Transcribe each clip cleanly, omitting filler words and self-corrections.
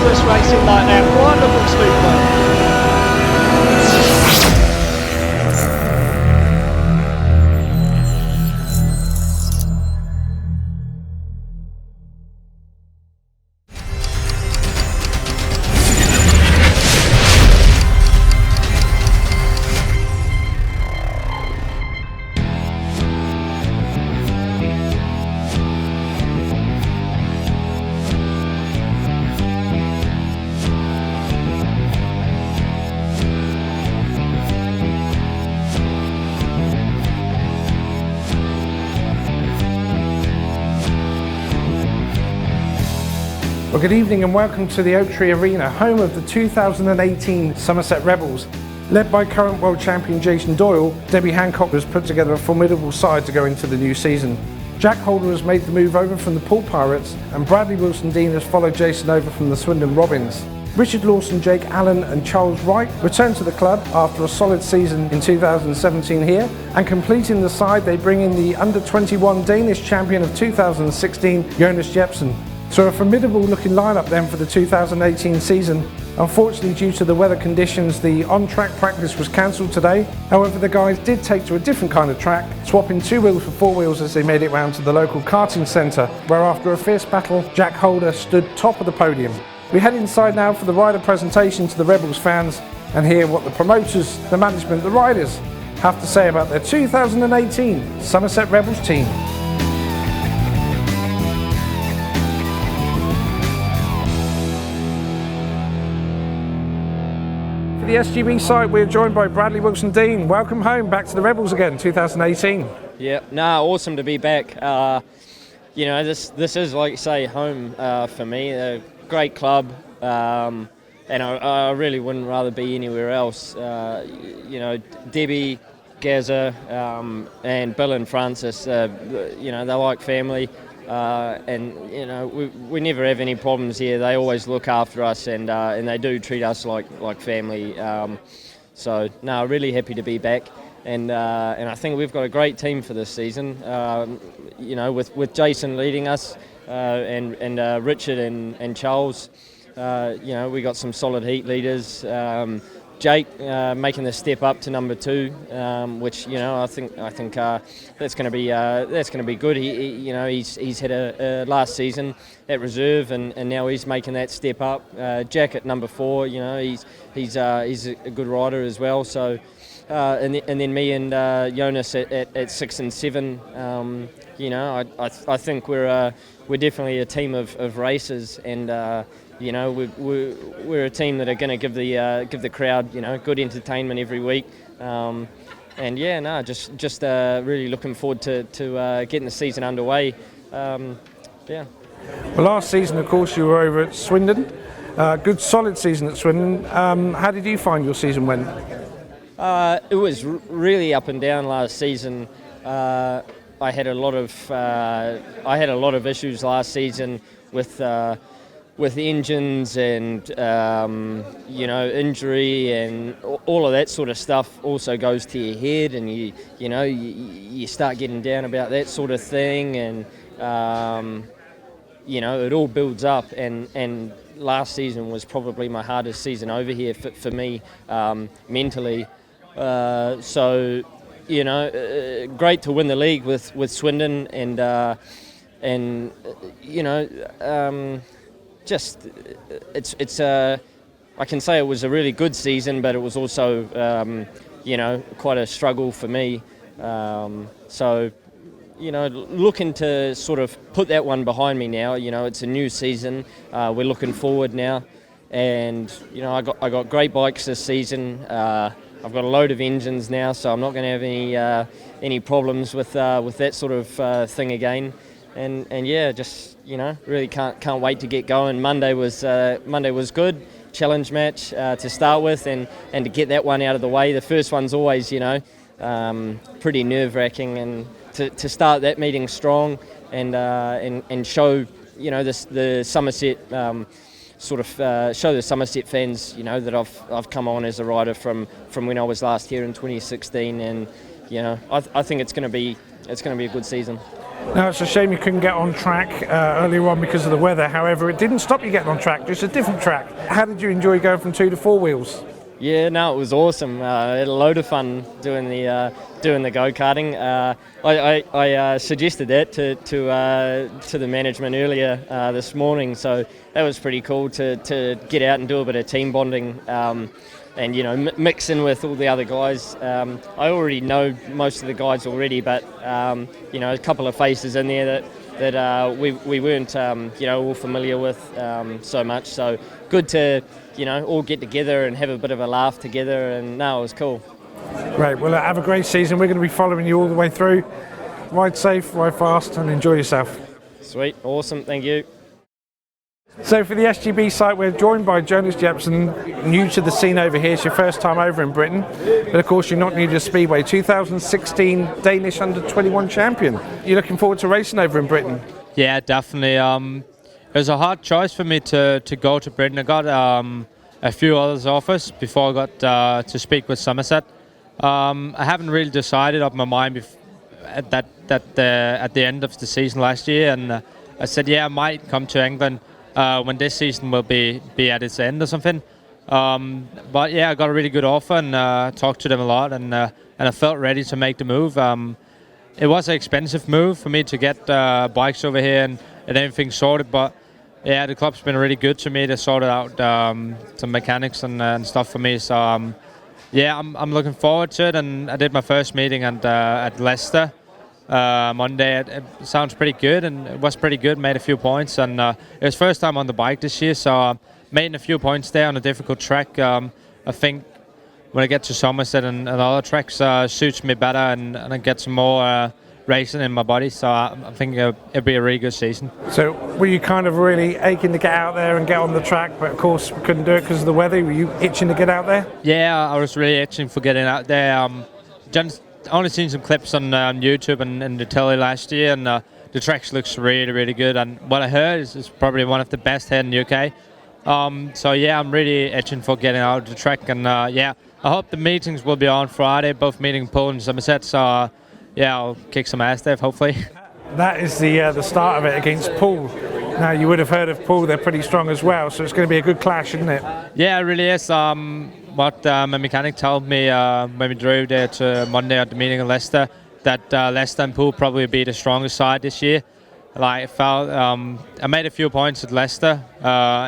fabulous racing like that. Wonderful speedway. Well, good evening and welcome to the Oak Tree Arena, home of the 2018 Somerset Rebels. Led by current world champion Jason Doyle, Debbie Hancock has put together a formidable side to go into the new season. Jack Holder has made the move over from the Poole Pirates, and Bradley Wilson-Dean has followed Jason over from the Swindon Robins. Richard Lawson, Jake Allen and Charles Wright returned to the club after a solid season in 2017 here, and completing the side they bring in the under-21 Danish champion of 2016, Jonas Jepsen. So a formidable looking lineup then for the 2018 season. Unfortunately, due to the weather conditions, the on-track practice was cancelled today. However, the guys did take to a different kind of track, swapping 2 wheels for 4 wheels as they made it round to the local karting centre, where after a fierce battle, Jack Holder stood top of the podium. We head inside now for the rider presentation to the Rebels fans and hear what the promoters, the management, the riders have to say about their 2018 Somerset Rebels team. The SGB side, we're joined by Bradley Wilson-Dean. Welcome home, back to the Rebels again, 2018. Yeah, awesome to be back. You know, this is, like you say, home for me. A great club, and I really wouldn't rather be anywhere else. You know, Debbie, Gazza, and Bill and Francis, you know, they're like family. And you know, we never have any problems here. They always look after us, and they do treat us like family. So really happy to be back, and I think we've got a great team for this season. You know, with Jason leading us, and Richard and Charles. You know, we got some solid heat leaders. Jake making the step up to number 2, which, you know, I think that's going to be good. You know, he's had a last season at reserve, and now he's making that step up. Jack at number 4, you know, he's a good rider as well. So and then me and Jonas at 6 and 7. You know, I think we're definitely a team of racers, and you know, we're a team that are going to give the crowd, you know, good entertainment every week, and just really looking forward to getting the season underway. Yeah. Well, last season, of course, you were over at Swindon. Good, solid season at Swindon. How did you find your season went? It was really up and down last season. I had a lot of issues last season with engines and you know, injury and all of that sort of stuff also goes to your head, and you start getting down about that sort of thing, and you know, it all builds up, and last season was probably my hardest season over here for me mentally. So you know, great to win the league with Swindon, and you know, just it's I can say it was a really good season, but it was also you know, quite a struggle for me. So you know, looking to sort of put that one behind me now. You know, it's a new season. We're looking forward now, and you know, I got great bikes this season. I've got a load of engines now, so I'm not going to have any problems with that sort of thing again. And yeah, just, you know, really can't wait to get going. Monday was good, challenge match to start with, and to get that one out of the way. The first one's always, you know, pretty nerve-wracking, and to start that meeting strong and show, you know, the Somerset sort of show the Somerset fans, you know, that I've come on as a rider from when I was last here in 2016, and you know, I think it's going to be a good season. Now, it's a shame you couldn't get on track earlier on because of the weather. However, it didn't stop you getting on track, just a different track. How did you enjoy going from 2 to 4 wheels? Yeah, no, it was awesome. I had a load of fun doing the go-karting. I suggested that to the management earlier this morning, so that was pretty cool to get out and do a bit of team bonding. And mix in with all the other guys. I already know most of the guys already, but a couple of faces in there that we weren't all familiar with so much. So good to all get together and have a bit of a laugh together. And no, it was cool. Great. Well, have a great season. We're going to be following you all the way through. Ride safe, ride fast, and enjoy yourself. Sweet, awesome, thank you. So for the SGB site, we're joined by Jonas Jepsen, new to the scene over here. It's your first time over in Britain, but of course you're not new to Speedway. 2016 Danish under-21 champion. You're looking forward to racing over in Britain? Yeah, definitely. It was a hard choice for me to go to Britain. I got a few other offers before I got to speak with Somerset. I haven't really decided on my mind at the end of the season last year, and I said, yeah, I might come to England when this season will be at its end or something. But yeah, I got a really good offer and talked to them a lot, and I felt ready to make the move. It was an expensive move for me to get bikes over here and everything sorted, but yeah, the club's been really good to me. They sorted out some mechanics and stuff for me. So yeah, I'm looking forward to it. And I did my first meeting at Leicester Monday. It sounds pretty good, and it was pretty good. Made a few points, and it was first time on the bike this year, so made a few points there on a difficult track. I think when I get to Somerset and other tracks suits me better, and I get some more racing in my body, so I think it'll be a really good season. So were you kind of really aching to get out there and get on the track, but of course we couldn't do it because of the weather? Were you itching to get out there? Yeah, I was really itching for getting out there. Only seen some clips on YouTube and the telly last year, and the track looks really, really good. And what I heard is it's probably one of the best here in the UK. So yeah, I'm really itching for getting out of the track, and yeah, I hope the meetings will be on Friday, both meeting Poole and Somerset. So yeah, I'll kick some ass there, hopefully. That is the start of it against Poole. Now you would have heard of Poole; they're pretty strong as well, so it's going to be a good clash, isn't it? Yeah, it really is. What my mechanic told me when we drove there to Monday at the meeting in Leicester, that Leicester and Poole probably be the strongest side this year. Like, I felt I made a few points at Leicester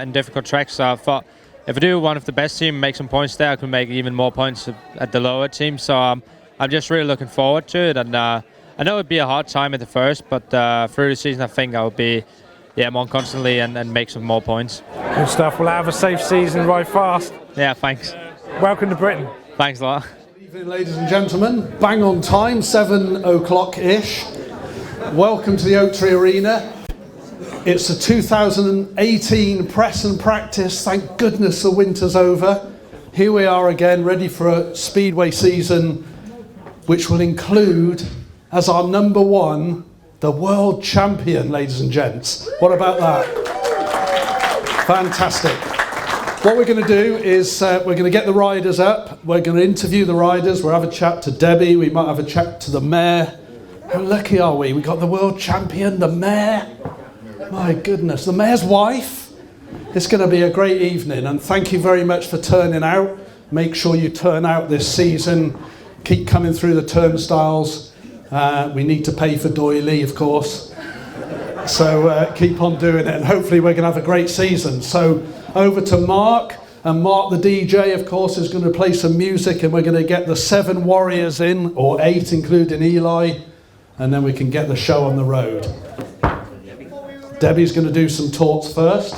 in difficult tracks, so I thought if I do one of the best team, make some points there, I can make even more points at the lower team. So I'm just really looking forward to it, and I know it'd be a hard time at the first, but through the season I think I'll be more constantly and make some more points. Good stuff. Well, have a safe season, ride fast. Yeah, thanks. Welcome to Britain. Thanks a lot. Good evening, ladies and gentlemen. Bang on time, 7 o'clock-ish. Welcome to the Oak Tree Arena. It's the 2018 press and practice. Thank goodness the winter's over. Here we are again, ready for a Speedway season, which will include, as our number one, the world champion, ladies and gents. What about that? Fantastic. What we're going to do is we're going to get the riders up. We're going to interview the riders. We'll have a chat to Debbie. We might have a chat to the mayor. How lucky are we? We got the world champion, the mayor. My goodness, the mayor's wife. It's going to be a great evening, and thank you very much for turning out. Make sure you turn out this season. Keep coming through the turnstiles. We need to pay for Doyle, of course. So keep on doing it, and hopefully we're going to have a great season. So over to Mark, and Mark the DJ, of course, is going to play some music, and we're going to get the 7 warriors in, or 8 including Eli, and then we can get the show on the road. Debbie's going to do some talks first.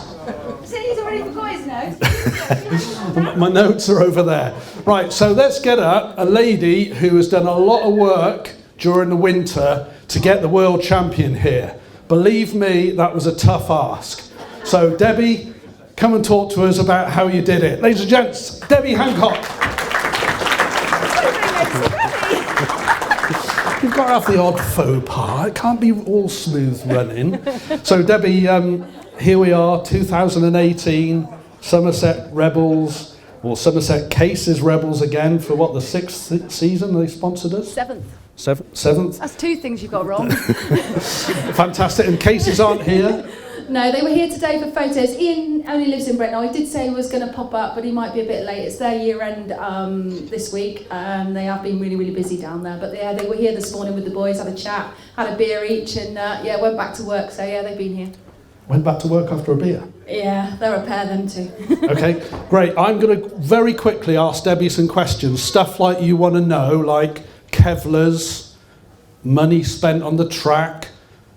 See, he's already forgot his notes. My notes are over there. Right, so let's get up a lady who has done a lot of work during the winter to get the world champion here. Believe me, that was a tough ask. So Debbie, come and talk to us about how you did it. Ladies and gents, Debbie Hancock. You've got to have the odd faux pas. It can't be all smooth running. So Debbie, here we are, 2018, Somerset Rebels, or Somerset Cases Rebels again, for what, the 6th season they sponsored us? 7th. 7th. That's two things you got wrong. Fantastic. And cases aren't here. No, they were here today for photos. Ian only lives in Brent now. He did say he was going to pop up, but he might be a bit late. It's their year end this week. They have been really, really busy down there. But yeah, they were here this morning with the boys, had a chat, had a beer each, and went back to work. So yeah, they've been here. Went back to work after a beer. Yeah, they're a pair, them too. Okay, great. I'm going to very quickly ask Debbie some questions. Stuff like you want to know, like Kevlars, money spent on the track,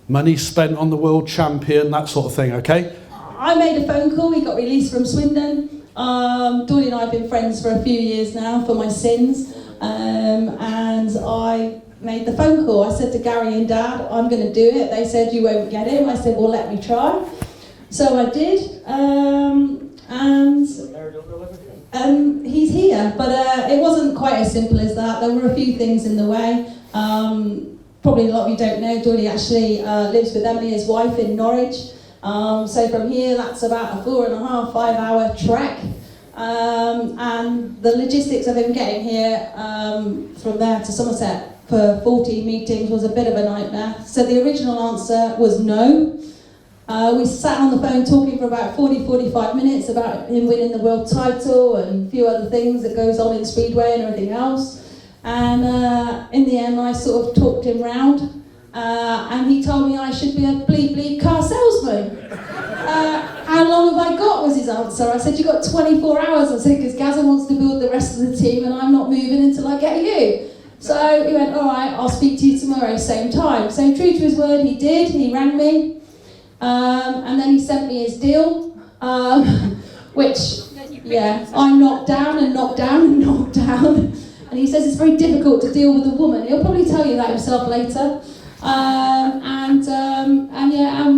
money spent on the world champion, that sort of thing, okay? I made a phone call. He got released from Swindon. Doyle and I have been friends for a few years now for my sins. And I made the phone call. I said to Garry and Dad, I'm going to do it. They said, you won't get him. I said, well, let me try. So I did. And he's here. But it wasn't quite as simple as that. There were a few things in the way. Probably a lot of you don't know, Doyle actually lives with Emily, his wife, in Norwich. So from here, that's about a 4.5, 5 hour trek. And the logistics of him getting here from there to Somerset for 14 meetings was a bit of a nightmare. So the original answer was no. We sat on the phone talking for about 40-45 minutes about him winning the world title and a few other things that goes on in Speedway and everything else. And in the end, I sort of talked him round, and he told me I should be a bleep car salesman. How long have I got, was his answer. I said, you've got 24 hours. I said, because Gazza wants to build the rest of the team and I'm not moving until I get you. So he went, all right, I'll speak to you tomorrow, same time. So true to his word, he did. He rang me, and then he sent me his deal, which, yeah, I knocked down and knocked down and knocked down. And he says it's very difficult to deal with a woman. He'll probably tell you that himself later. And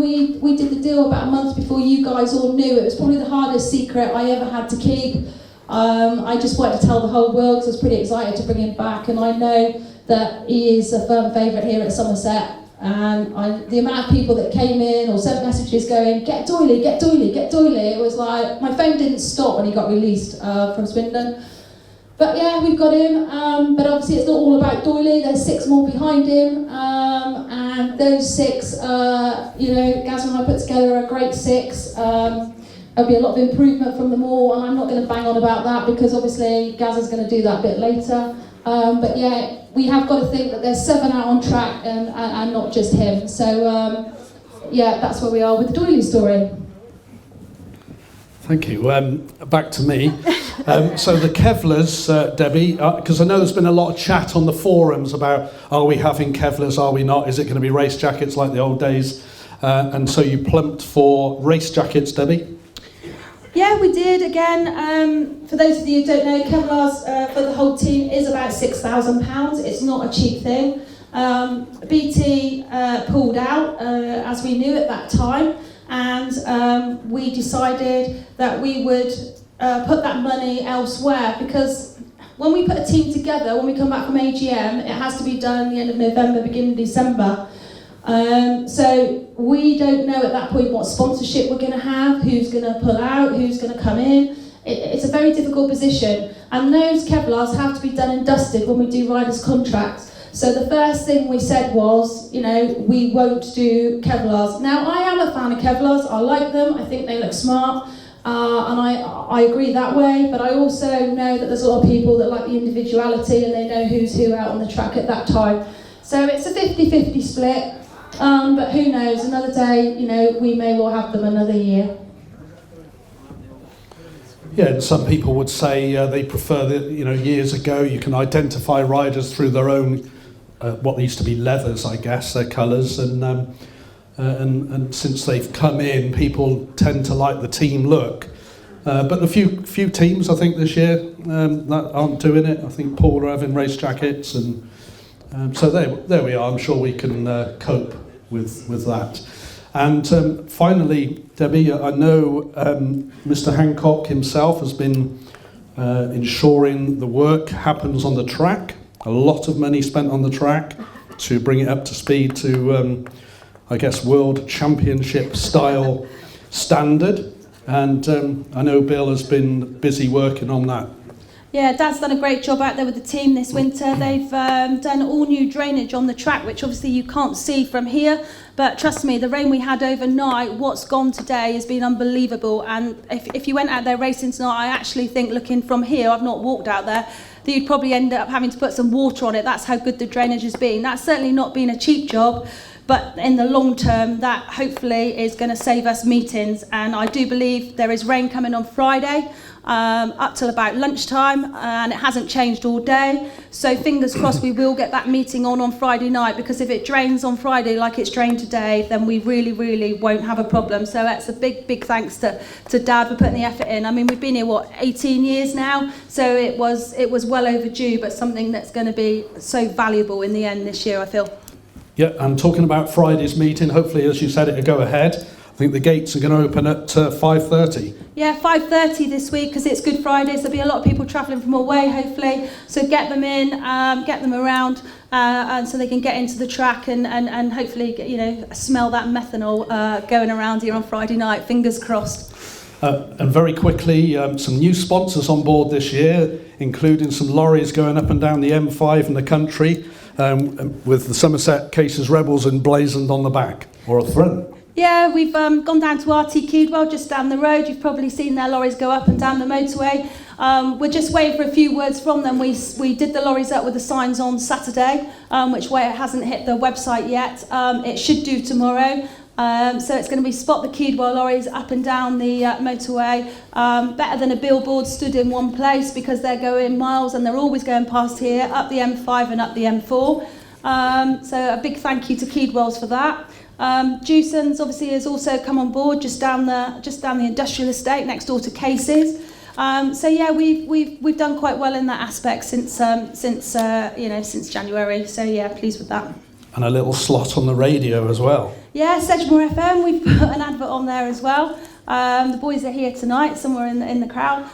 we did the deal about a month before you guys all knew. It was probably the hardest secret I ever had to keep. I just wanted to tell the whole world because I was pretty excited to bring him back. And I know that he is a firm favourite here at Somerset. And the amount of people that came in or sent messages going, get Doyle, get Doyle, get Doyle. It was like, my phone didn't stop when he got released from Swindon. But yeah, we've got him, but obviously it's not all about Doyle. There's 6 more behind him, and those 6, Gaz and I put together a great 6. There'll be a lot of improvement from them all, and I'm not going to bang on about that because obviously Gaz is going to do that a bit later. But yeah, we have got to think that there's 7 out on track and not just him. So yeah, that's where we are with the Doyle story. Thank you. Back to me. So the Kevlars, Debbie, because I know there's been a lot of chat on the forums about, are we having Kevlars, are we not? Is it going to be race jackets like the old days? And so you plumped for race jackets, Debbie? Yeah, we did. Again, for those of you who don't know, Kevlars for the whole team is about £6,000. It's not a cheap thing. BT pulled out, as we knew at that time. And we decided that we would put that money elsewhere because when we put a team together, when we come back from AGM, it has to be done at the end of November, beginning of December. So we don't know at that point what sponsorship we're going to have, who's going to pull out, who's going to come in. It's a very difficult position. And those Kevlars have to be done and dusted when we do riders' contracts. So the first thing we said was, we won't do Kevlars. Now, I am a fan of Kevlars. I like them. I think they look smart. And I agree that way. But I also know that there's a lot of people that like the individuality and they know who's who out on the track at that time. So it's a 50-50 split. But who knows? Another day, we may well have them another year. Yeah, and some people would say they prefer that, years ago you can identify riders through their own what used to be leathers, I guess, their colours, and since they've come in, people tend to like the team look. But a few teams, I think, this year that aren't doing it. I think Paul are having race jackets, and so there we are. I'm sure we can cope with that. And finally, Debbie, I know Mr. Hancock himself has been ensuring the work happens on the track. A lot of money spent on the track to bring it up to speed to, I guess, World Championship style standard. And I know Bill has been busy working on that. Yeah, Dad's done a great job out there with the team this winter. They've done all new drainage on the track, which obviously you can't see from here. But trust me, the rain we had overnight, what's gone today has been unbelievable. And if you went out there racing tonight, I actually think looking from here, I've not walked out there, that you'd probably end up having to put some water on it. That's how good the drainage has been. That's certainly not been a cheap job. But in the long term, that hopefully is going to save us meetings. And I do believe there is rain coming on Friday, up till about lunchtime, and it hasn't changed all day. So fingers crossed we will get that meeting on Friday night, because if it drains on Friday like it's drained today, then we really, really won't have a problem. So that's a big, big thanks to Dad for putting the effort in. I mean, we've been here, 18 years now? So it was well overdue, but something that's going to be so valuable in the end this year, I feel. Yeah, and talking about Friday's meeting, hopefully, as you said, it'll go ahead. I think the gates are going to open at 5:30. Yeah, 5:30 this week, because it's Good Friday, so there'll be a lot of people travelling from away, hopefully. So get them in, get them around, and so they can get into the track and hopefully, smell that methanol going around here on Friday night. Fingers crossed. And very quickly, some new sponsors on board this year, including some lorries going up and down the M5 in the country, with the Somerset Rebels emblazoned on the back, or a front. Yeah, we've gone down to RT Keedwell, just down the road. You've probably seen their lorries go up and down the motorway. We're just waiting for a few words from them. We did the lorries up with the signs on Saturday, which way it hasn't hit the website yet. It should do tomorrow. So it's going to be spot the Keedwell lorries up and down the motorway. Better than a billboard stood in one place, because they're going miles and they're always going past here, up the M5 and up the M4. So a big thank you to Keedwells for that. Jewson's obviously has also come on board just down the industrial estate next door to Case's. So yeah, we've done quite well in that aspect since January. So yeah, pleased with that. And a little slot on the radio as well. Yeah, Sedgemoor FM, we've put an advert on there as well. The boys are here tonight, somewhere in the crowd.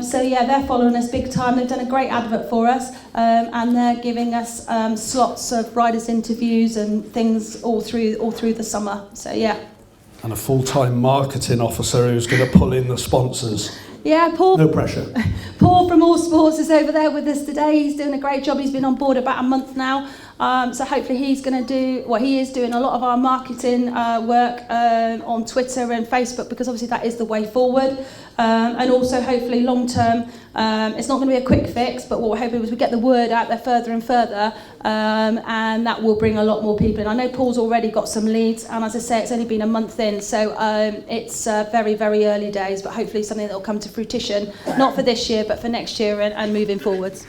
So yeah, they're following us big time. They've done a great advert for us, and they're giving us slots of riders' interviews and things all through the summer. So yeah. And a full-time marketing officer who's going to pull in the sponsors. Yeah, Paul. No pressure. Paul from All Sports is over there with us today. He's doing a great job. He's been on board about a month now. So hopefully he's going to do, he is doing a lot of our marketing work on Twitter and Facebook, because obviously that is the way forward. And also hopefully long term, it's not going to be a quick fix, but what we're hoping is we get the word out there further and further, and that will bring a lot more people in. I know Paul's already got some leads, and as I say, it's only been a month in, so it's very, very early days, but hopefully something that will come to fruition, not for this year, but for next year and moving forwards.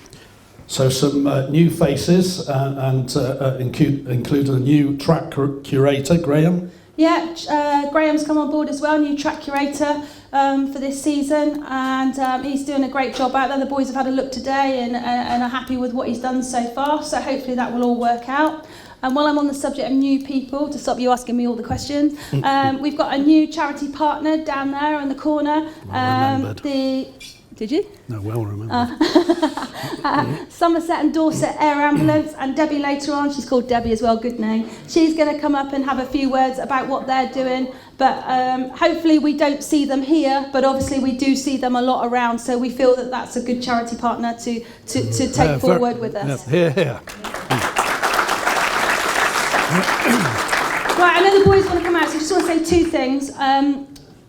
So some new faces, and include a new track curator, Graham. Yeah, Graham's come on board as well, new track curator for this season, and he's doing a great job out there. The boys have had a look today and are happy with what he's done so far, so hopefully that will all work out. And while I'm on the subject of new people, to stop you asking me all the questions, we've got a new charity partner down there in the corner. Did you? No, well remembered. Somerset and Dorset Air Ambulance, and Debbie later on, she's called Debbie as well, good name. She's going to come up and have a few words about what they're doing, but hopefully we don't see them here, but obviously we do see them a lot around, so we feel that that's a good charity partner to take forward with us. Here, here. Right, I know the boys want to come out, so I just want to say two things.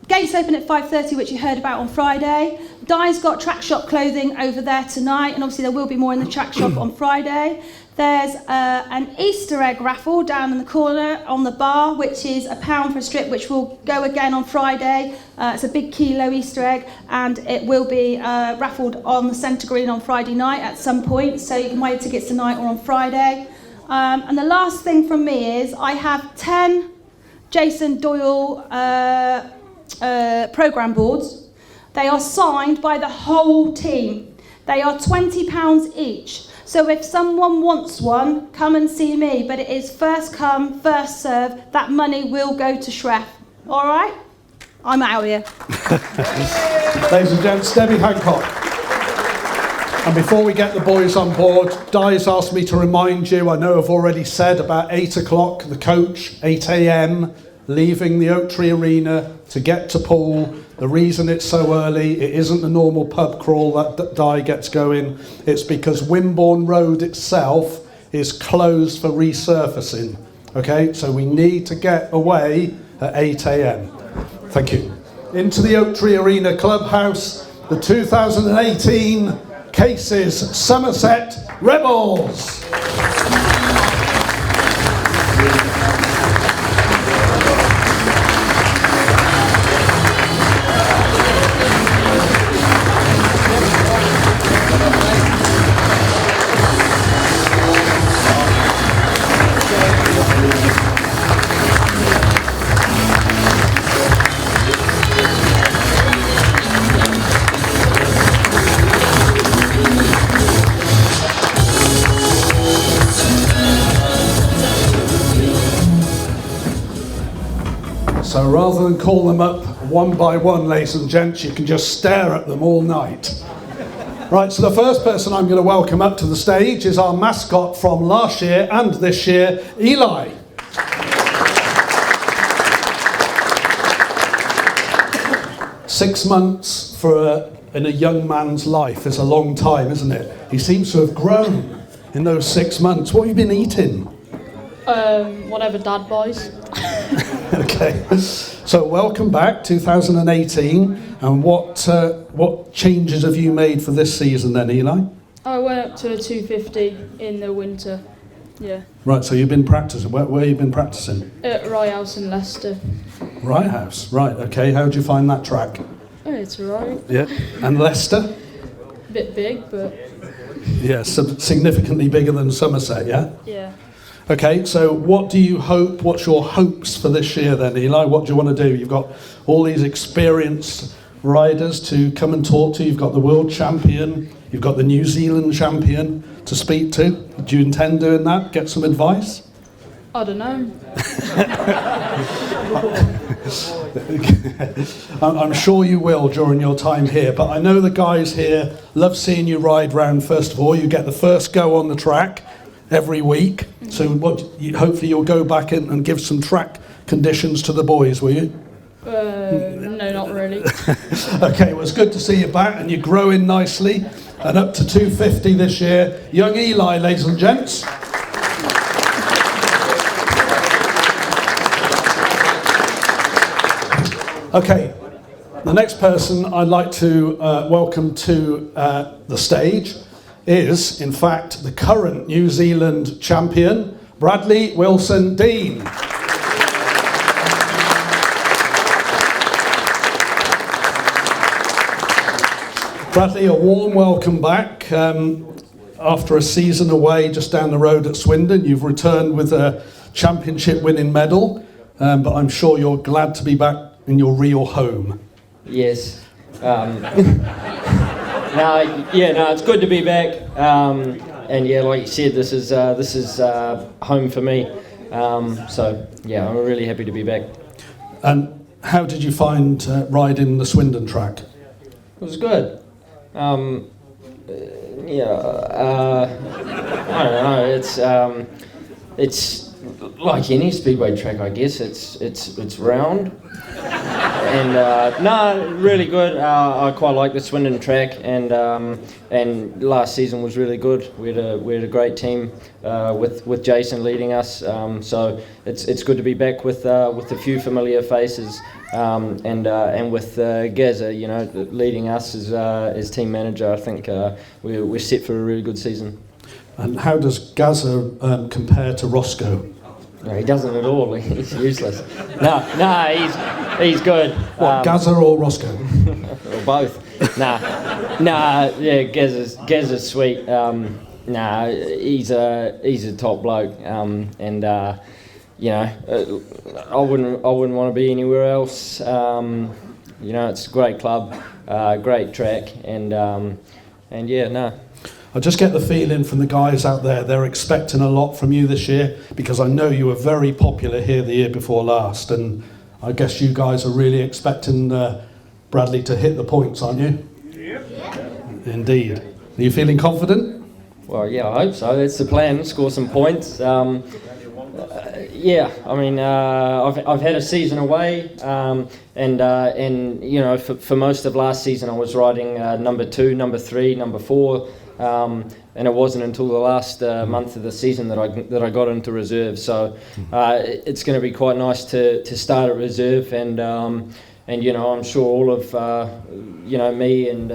Gates open at 5:30, which you heard about on Friday. Di's got track shop clothing over there tonight, and obviously there will be more in the track shop on Friday. There's an Easter egg raffle down in the corner on the bar, which is £1 for a strip, which will go again on Friday. It's a big kilo Easter egg, and it will be raffled on the centre green on Friday night at some point, so you can buy your tickets tonight or on Friday. And the last thing from me is I have 10 Jason Doyle programme boards. They are signed by the whole team. They are £20 each. So if someone wants one, come and see me. But it is first come, first serve. That money will go to Shref. All right? I'm out here. Ladies and gents, Debbie Hancock. And before we get the boys on board, Di's asked me to remind you, I know I've already said about 8 o'clock, the coach, 8 a.m, leaving the Oak Tree Arena to get to Poole. The reason it's so early, it isn't the normal pub crawl that Di gets going. It's because Wimborne Road itself is closed for resurfacing. Okay, so we need to get away at 8 a.m. Thank you. Into the Oak Tree Arena Clubhouse, the 2018 Cases Somerset Rebels. So rather than call them up one by one, ladies and gents, you can just stare at them all night. Right, so the first person I'm going to welcome up to the stage is our mascot from last year and this year, Eli. 6 months in a young man's life is a long time, isn't it? He seems to have grown in those 6 months. What have you been eating? Whatever Dad buys. Okay, so welcome back, 2018, and what changes have you made for this season then, Eli? I went up to a 250 in the winter, yeah. Right, so you've been practising. Where have you been practising? At Rye House in Leicester. Rye House, right, okay. How did you find that track? Oh, it's alright. Yeah, and Leicester? Bit big, but... Yeah, significantly bigger than Somerset, yeah? Yeah. Okay, so what's your hopes for this year then, Eli? What do you want to do? You've got all these experienced riders to come and talk to. You've got the world champion, you've got the New Zealand champion to speak to. Do you intend doing that? Get some advice? I don't know. I'm sure you will during your time here, but I know the guys here love seeing you ride round. First of all, you get the first go on the track every week, so hopefully you'll go back in and give some track conditions to the boys, will you? No, not really. Okay, well, it's good to see you back, and you're growing nicely, and up to 250 this year. Young Eli, ladies and gents. Okay, the next person I'd like to welcome to the stage is, in fact, the current New Zealand champion, Bradley Wilson Dean. Bradley, a warm welcome back. After a season away just down the road at Swindon, you've returned with a championship winning medal, but I'm sure you're glad to be back in your real home. Yes. It's good to be back. And yeah, like you said, this is home for me. So yeah, I'm really happy to be back. And how did you find riding the Swindon track? It was good. I don't know. It's like any speedway track, I guess. It's round. And really good. I quite like the Swindon track, and last season was really good. We had a great team with Jason leading us. So it's good to be back with a few familiar faces, and with Gazza, leading us as team manager. I think we're set for a really good season. And how does Gazza compare to Roscoe? No, he doesn't at all. He's useless. No, he's good. What, Gazza or Roscoe? Or both. Yeah, Gazza's sweet. He's a top bloke. I wouldn't want to be anywhere else. It's a great club, great track, and yeah, no. I just get the feeling from the guys out there, they're expecting a lot from you this year, because I know you were very popular here the year before last, and I guess you guys are really expecting Bradley to hit the points, aren't you? Yep. Indeed. Are you feeling confident? Well, yeah, I hope so. That's the plan, score some points. Yeah, I mean, I've had a season away, and you know, for most of last season I was riding number 2, number 3, number 4, and it wasn't until the last month of the season that I got into reserve. So it's going to be quite nice to start at reserve, and you know, I'm sure all of you know, me and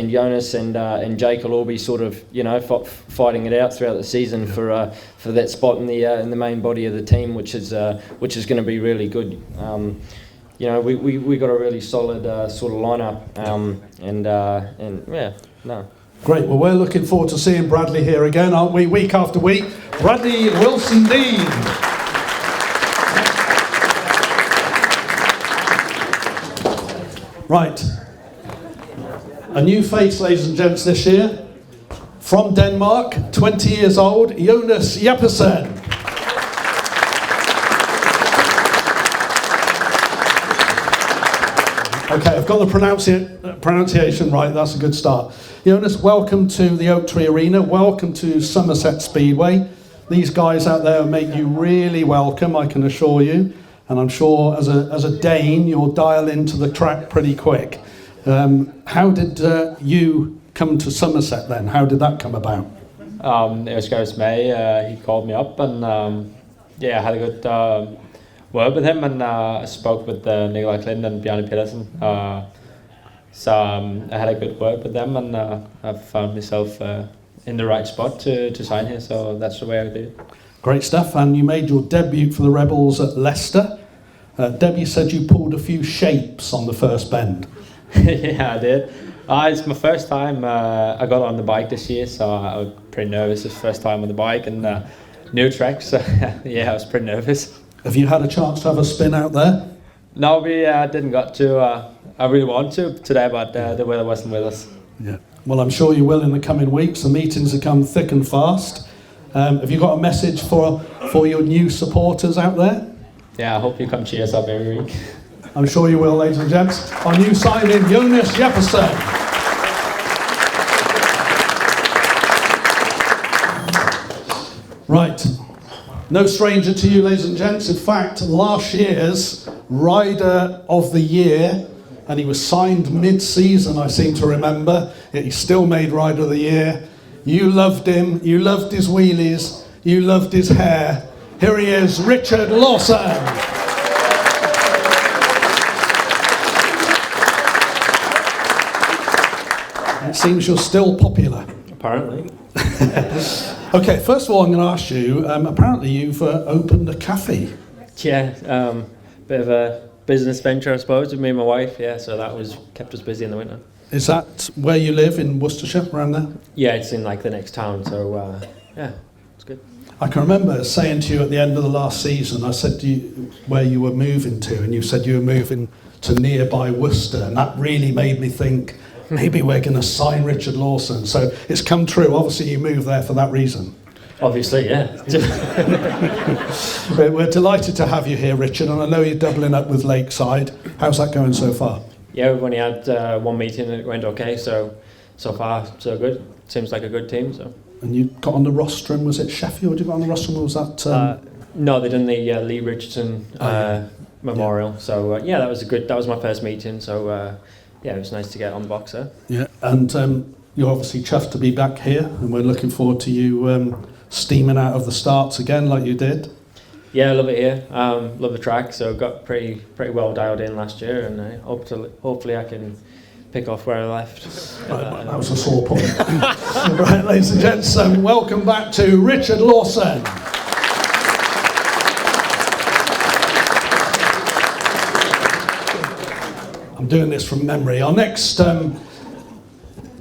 Jonas and Jake will all be sort of, you know, fighting it out throughout the season for that spot in the main body of the team, which is going to be really good. You know, we got a really solid sort of lineup, and yeah, no. Great. Well, we're looking forward to seeing Bradley here again, aren't we? Week after week. Bradley Wilson-Dean. Right. A new face, ladies and gents, this year. From Denmark, 20 years old, Jonas Jeppesen. Okay, I've got the pronunciation right. That's a good start. Jonas, welcome to the Oak Tree Arena. Welcome to Somerset Speedway. These guys out there make you really welcome, I can assure you. And I'm sure as a Dane, you'll dial into the track pretty quick. How did you come to Somerset then? How did that come about? It was Garry May. He called me up, and yeah, I had a good word with him, and I spoke with Nikolai Klint and Bjarne Pedersen. So I had a good word with them, and I found myself in the right spot to sign here. So that's the way I did it. Great stuff. And you made your debut for the Rebels at Leicester. Debbie said you pulled a few shapes on the first bend. Yeah, I did. It's my first time I got on the bike this year, so I was pretty nervous. It's the first time on the bike and new track, so yeah, I was pretty nervous. Have you had a chance to have a spin out there? No, we didn't got to. I really want to today, but the weather wasn't with us. Yeah. Well, I'm sure you will in the coming weeks. The meetings have come thick and fast. Have you got a message for your new supporters out there? Yeah, I hope you come cheer us up every week. I'm sure you will, ladies and gents. Our new signing, Jonas Jeppesen. Right. No stranger to you, ladies and gents. In fact, last year's Rider of the Year, and he was signed mid-season, I seem to remember, yet he still made Rider of the Year. You loved him, you loved his wheelies, you loved his hair. Here he is, Richard Lawson. It seems you're still popular. Apparently. Okay, first of all, I'm going to ask you, apparently you've opened a cafe. Yeah, bit of a business venture, I suppose, with me and my wife, yeah, so that kept us busy in the winter. Is that where you live, in Worcestershire, around there? Yeah, it's in like the next town, so yeah, it's good. I can remember saying to you at the end of the last season, I said to you where you were moving to, and you said you were moving to nearby Worcester, and that really made me think, maybe we're going to sign Richard Lawson. So it's come true. Obviously, you moved there for that reason. Obviously, yeah. We're delighted to have you here, Richard, and I know you're doubling up with Lakeside. How's that going so far? Yeah, we've only had one meeting and it went okay, so far so good. Seems like a good team. So. And you got on the rostrum, was it Sheffield you got on the rostrum, or was that... No, they done the Lee Richardson Memorial, yeah. So yeah, that was my first meeting, so yeah, it was nice to get on the box there. Yeah, and you're obviously chuffed to be back here, and we're looking forward to you steaming out of the starts again like you did. Yeah, I love it here. Love the track, so got pretty well dialed in last year, and hopefully I can pick off where I left. That was a sore point. Right, ladies and gents, welcome back to Richard Lawson. I'm doing this from memory. Our next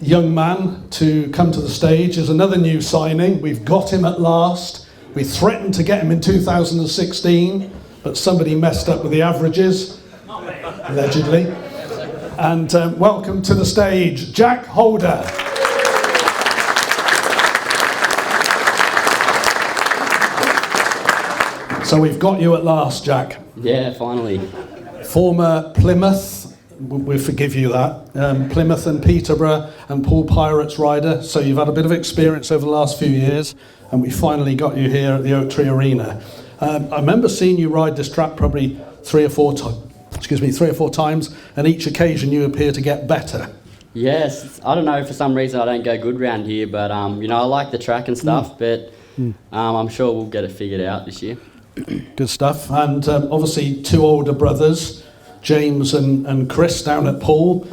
young man to come to the stage is another new signing. We've got him at last. We threatened to get him in 2016, but somebody messed up with the averages, allegedly. And welcome to the stage, Jack Holder. So we've got you at last, Jack. Yeah, finally. Former Plymouth, we forgive you that, Plymouth and Peterborough and Poole Pirates rider, so you've had a bit of experience over the last few years, and we finally got you here at the Oak Tree Arena. I remember seeing you ride this track probably three or four times, and each occasion you appear to get better. Yes, I don't know, for some reason I don't go good round here, but you know, I like the track and stuff, but I'm sure we'll get it figured out this year. Good stuff. And obviously 2 older brothers, James and Chris down at Poole.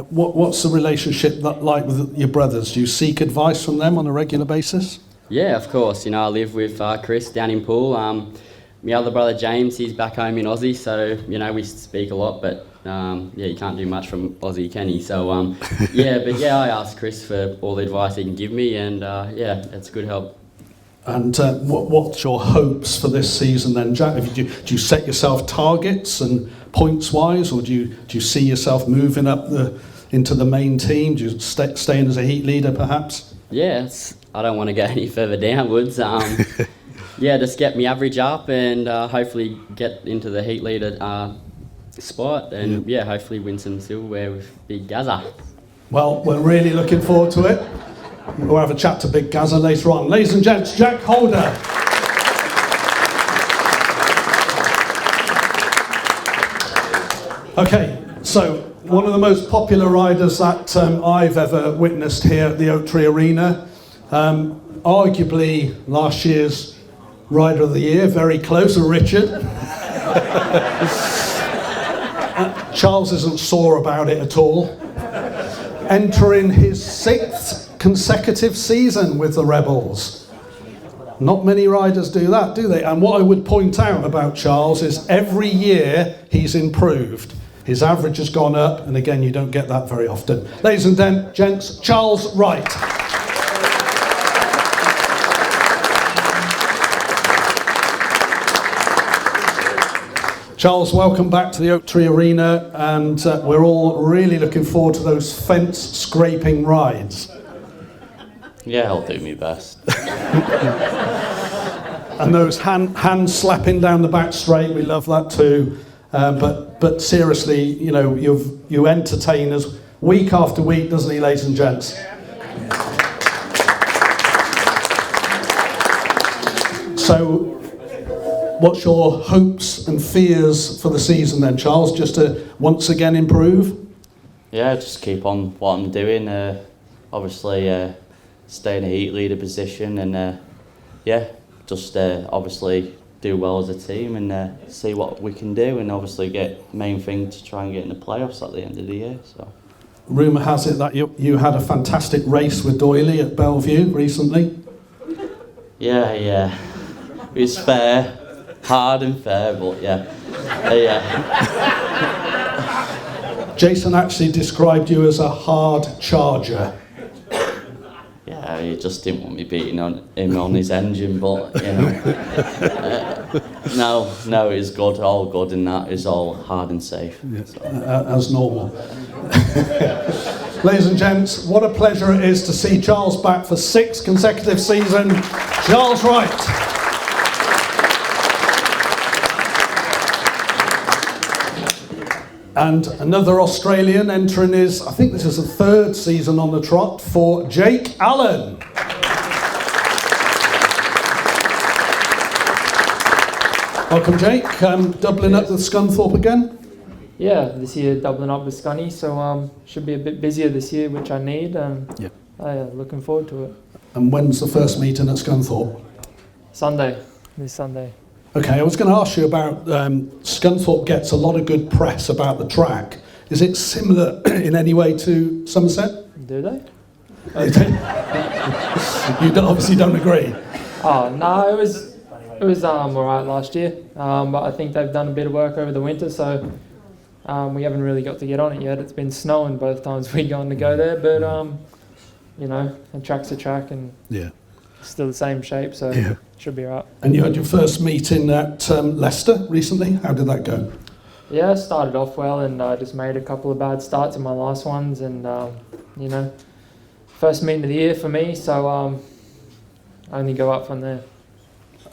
What's the relationship like with your brothers? Do you seek advice from them on a regular basis? Yeah, of course. You know, I live with Chris down in Poole. My other brother James, he's back home in Aussie, so you know, we speak a lot, but yeah, you can't do much from Aussie, can you? So I ask Chris for all the advice he can give me, and yeah, it's good help. And what's your hopes for this season then, Jack? Do you set yourself targets and points wise, or do you see yourself moving up into the main team? Do you staying as a heat leader perhaps? Yes, I don't want to go any further downwards. Yeah, just get my average up and hopefully get into the heat leader spot, and yeah, hopefully win some silverware with Big Gazza. Well, we're really looking forward to it. We'll have a chat to Big Gazza later on. Ladies and gents, Jack Holder. Okay, so one of the most popular riders that I've ever witnessed here at the Oak Tree Arena, arguably last year's Rider of the Year, very close, Richard. Charles isn't sore about it at all. Entering his 6th consecutive season with the Rebels. Not many riders do that, do they? And what I would point out about Charles is every year he's improved. His average has gone up, and again, you don't get that very often. Ladies and gents, Charles Wright. Charles, welcome back to the Oak Tree Arena, and we're all really looking forward to those fence scraping rides. Yeah, I'll do my best. And those hand slapping down the back straight, we love that too. But seriously, you know, you entertain us week after week, doesn't he, ladies and gents? So, what's your hopes and fears for the season then, Charles? Just to once again improve? Yeah, just keep on what I'm doing. Obviously, stay in a heat leader position, and yeah, just obviously do well as a team and see what we can do, and obviously get main thing to try and get in the playoffs at the end of the year. So, rumour has it that you had a fantastic race with Doyle at Bellevue recently. Yeah, it was fair. Hard and fair, but yeah. Jason actually described you as a hard charger. Yeah, he just didn't want me beating him on his engine, but you know. No, it's good, all good, and that is all hard and safe. Yeah, so. As normal. Ladies and gents, what a pleasure it is to see Charles back for 6 consecutive seasons. Charles Wright. And another Australian entering his, I think this is the 3rd season on the trot for Jake Allen. Welcome, Jake. Doubling up with Scunthorpe again? Yeah, this year doubling up with Scunny, so should be a bit busier this year, which I need, and looking forward to it. And when's the first meeting at Scunthorpe? This Sunday. Okay, I was going to ask you about Scunthorpe gets a lot of good press about the track. Is it similar in any way to Somerset? Do they? You obviously don't agree. Oh no, it was alright last year, but I think they've done a bit of work over the winter, so we haven't really got to get on it yet. It's been snowing both times we've gone to go there, but you know, a track's a track, and still the same shape, so it should be alright. And you had your first meeting at Leicester recently. How did that go? Yeah, started off well, and just made a couple of bad starts in my last ones, and you know, first meeting of the year for me, so only go up from there.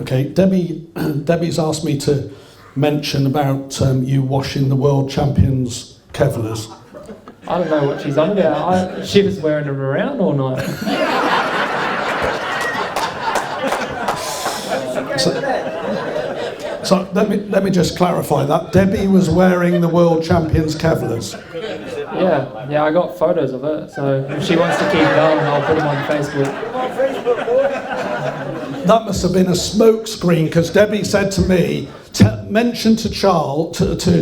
Okay, Debbie's asked me to mention about you washing the world champions Kevlars. I don't know what she's on about. She was wearing them around all night. So let me just clarify that. Debbie was wearing the world champions Kevlars. Yeah, I got photos of it, so if she wants to keep going, I'll put them on Facebook. That must have been a smoke screen, because Debbie said to me, mention to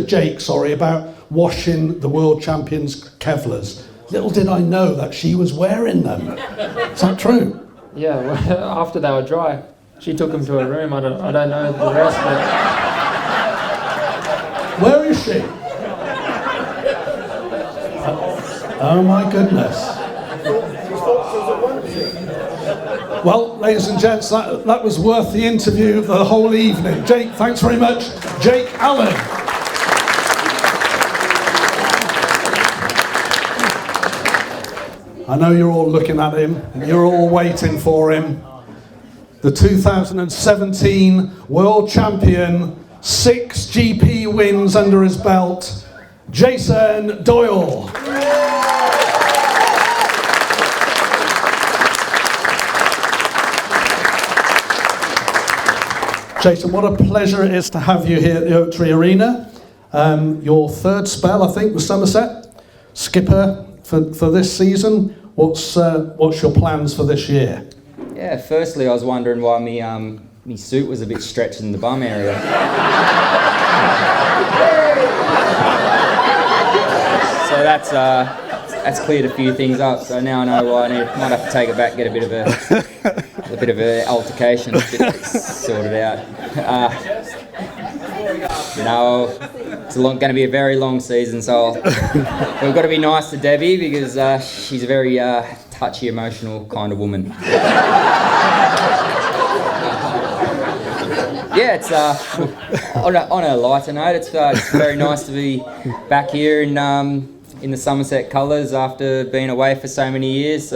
Jake, about washing the world champions Kevlars. Little did I know that she was wearing them. Is that true? Yeah, well, after they were dry, she took them to her room. I don't know the rest, but... Where is she? Oh my goodness. Well, ladies and gents, that was worth the interview the whole evening. Jake, thanks very much. Jake Allen. I know you're all looking at him, you're all waiting for him. The 2017 world champion, 6 GP wins under his belt, Jason Doyle. Jason, what a pleasure it is to have you here at the Oaktree Arena. Your third spell, I think, with Somerset. Skipper for this season. What's your plans for this year? Yeah, firstly, I was wondering why me suit was a bit stretched in the bum area. So that's cleared a few things up. So now I know why I might have to take it back, get a bit of a altercation, sorted out. It's going to be a very long season, so we've got to be nice to Debbie because she's a very touchy, emotional kind of woman. Yeah, it's on a lighter note. It's very nice to be back here in the Somerset colours after being away for so many years.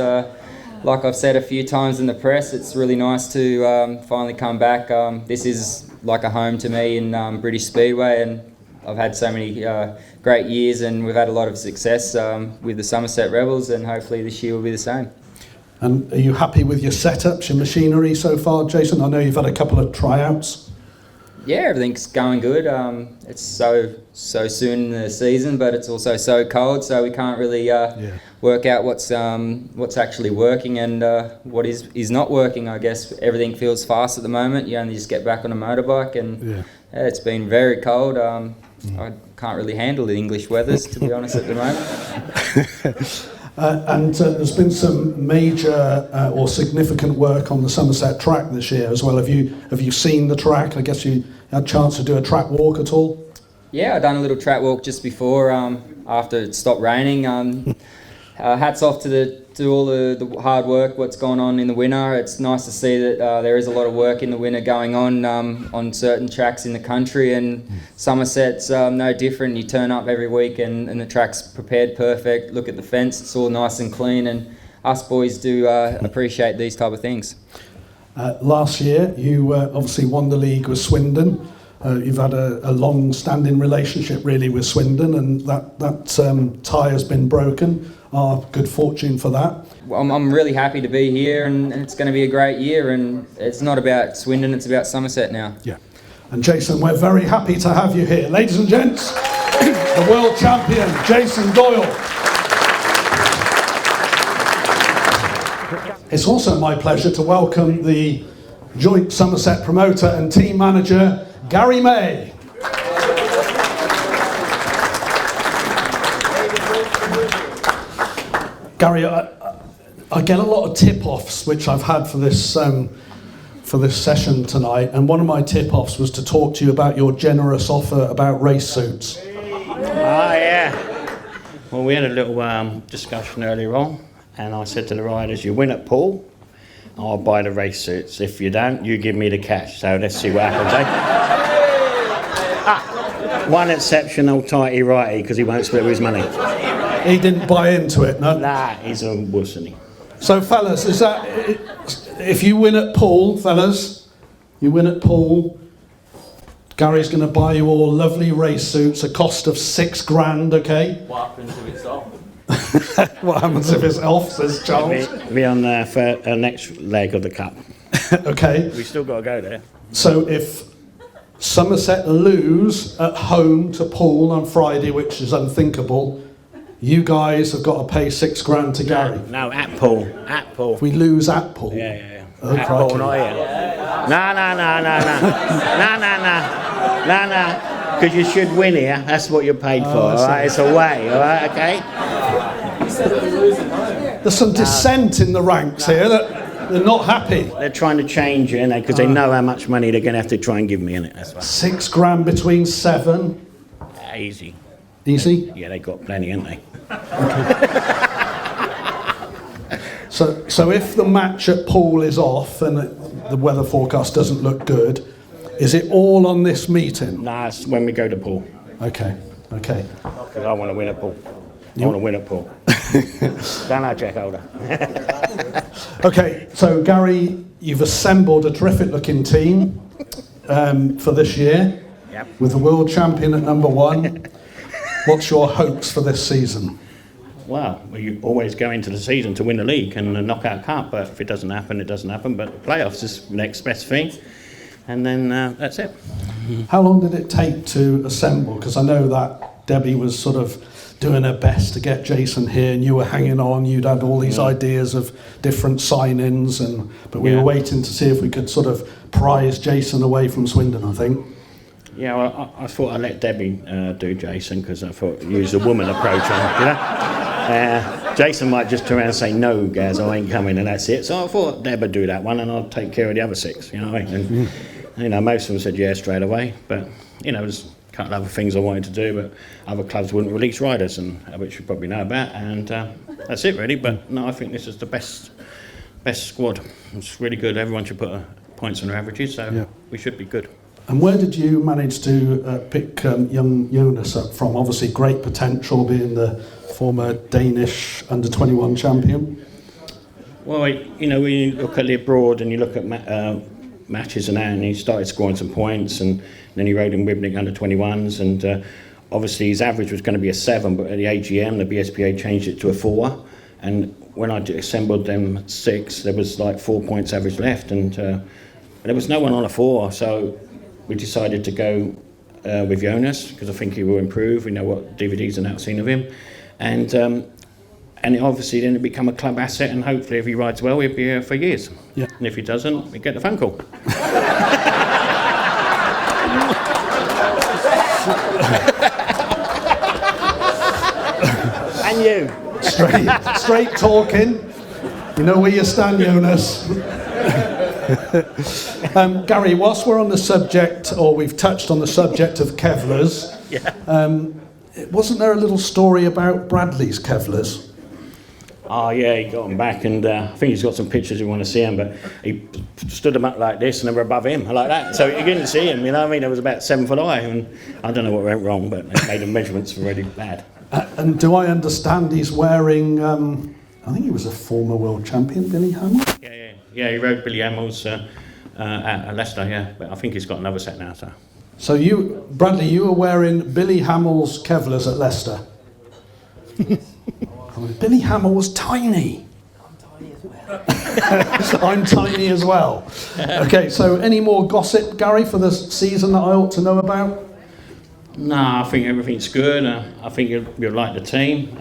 Like I've said a few times in the press, it's really nice to finally come back. This is like a home to me in British Speedway, and I've had so many great years, and we've had a lot of success with the Somerset Rebels, and hopefully this year will be the same. And are you happy with your setups, your machinery so far, Jason? I know you've had a couple of tryouts. Yeah, everything's going good. It's so soon in the season, but it's also so cold, so we can't really work out what's actually working and what is not working. I guess everything feels fast at the moment. You only just get back on a motorbike, and it's been very cold. I can't really handle the English weathers, to be honest, at the moment. And there's been some major or significant work on the Somerset track this year as well. Have you seen the track? I guess you had a chance to do a track walk at all? Yeah, I've done a little track walk just before, after it stopped raining. Hats off to all the hard work, what's gone on in the winter. It's nice to see that there is a lot of work in the winter going on certain tracks in the country, and Somerset's no different. You turn up every week and the track's prepared perfect. Look at the fence, it's all nice and clean, and us boys do appreciate these type of things. Last year you obviously won the league with Swindon. You've had a long-standing relationship really with Swindon, and that tie has been broken. Good fortune for that. Well, I'm really happy to be here, and it's going to be a great year, and it's not about Swindon, it's about Somerset now. Yeah. And Jason, we're very happy to have you here. Ladies and gents, the world champion, Jason Doyle. It's also my pleasure to welcome the joint Somerset promoter and team manager, Garry May. Garry, I get a lot of tip-offs which I've had for this session tonight, and one of my tip-offs was to talk to you about your generous offer about race suits. Yeah. Well, we had a little discussion earlier on, and I said to the riders, you win at pool, I'll buy the race suits. If you don't, you give me the cash. So let's see what happens, eh? One exception, old tighty righty, because he won't split with his money. He didn't buy into it, no? Nah, he's a wuss, isn't he? So, fellas, is that if you win at pool, fellas, you win at pool, Gary's going to buy you all lovely race suits, a cost of $6,000, okay? What happens if it's off? What happens if it's off, says Charles? We're on the next leg of the cup. Okay. We've still got to go there. So if Somerset lose at home to Poole on Friday, which is unthinkable, you guys have got to pay £6,000 to Garry. No, at Poole. At Poole. If we lose at Poole. Yeah. Oh, At crikey. Poole, not here. No. Because you should win here. That's what you're paid for, all right? It's away, all right, okay? There's some dissent in the ranks here that they're not happy. They're trying to change it, because they know how much money they're going to have to try and give me in it. That's why. £6,000 between 7. Easy. Easy? Yeah, they got plenty, haven't they? So if the match at Poole is off and the weather forecast doesn't look good, is it all on this meeting? Nah, it's when we go to Poole. Okay. Because I want to win at Poole. I want to win at Poole. Don't know, check holder. Okay, so Garry, you've assembled a terrific looking team for this year. Yep. With the world champion at number 1. What's your hopes for this season? Well, you always go into the season to win the league and the knockout cup, but if it doesn't happen, it doesn't happen. But playoffs is the next best thing, and then that's it. How long did it take to assemble? Because I know that Debbie was sort of doing her best to get Jason here, and you were hanging on. You'd had all these ideas of different sign-ins, but we were waiting to see if we could sort of prize Jason away from Swindon, I think. Yeah, well, I thought I'd let Debbie do Jason, because I thought use the woman approach on it, Jason might just turn around and say, no, Gaz, I ain't coming, and that's it. So I thought Deb would do that one, and I'll take care of the other 6, you know what I mean? And, most of them said yeah straight away, but, there's a couple of other things I wanted to do, but other clubs wouldn't release riders, and which you probably know about, and that's it really. But no, I think this is the best squad. It's really good. Everyone should put points on their averages, so we should be good. And where did you manage to pick young Jonas up from? Obviously, great potential, being the former Danish under-21 champion. Well, when you look at the abroad and you look at matches and that, and he started scoring some points, and then he rode in Wibnick under-21s, and obviously his average was going to be a 7, but at the AGM, the BSPA changed it to a 4, and when I assembled them 6, there was like 4 points average left, and there was no one on a 4, so we decided to go with Jonas, because I think he will improve. We know what DVDs are now seen of him, and it obviously then it become a club asset, and hopefully if he rides well, he'll be here for years. Yeah. And if he doesn't, we get the phone call. And you. Straight talking. You know where you stand, Jonas. Garry, whilst we're on the subject, or we've touched on the subject of Kevlars, wasn't there a little story about Bradley's Kevlars? Oh yeah, he got them back, and I think he's got some pictures you want to see him, but he stood them up like this and they were above him, like that, so you couldn't see him, you know what I mean? It was about 7 foot high, and I don't know what went wrong, but they made the measurements really bad. And do I understand he's wearing, I think he was a former world champion, Billy Hamill? Yeah, he rode Billy Hamill's at Leicester, but I think he's got another set now, so. So you, Bradley, you were wearing Billy Hamill's Kevlars at Leicester? Billy Hamill was tiny. I'm tiny as well. Okay, so any more gossip, Garry, for the season that I ought to know about? No, I think everything's good. I think you'll like the team.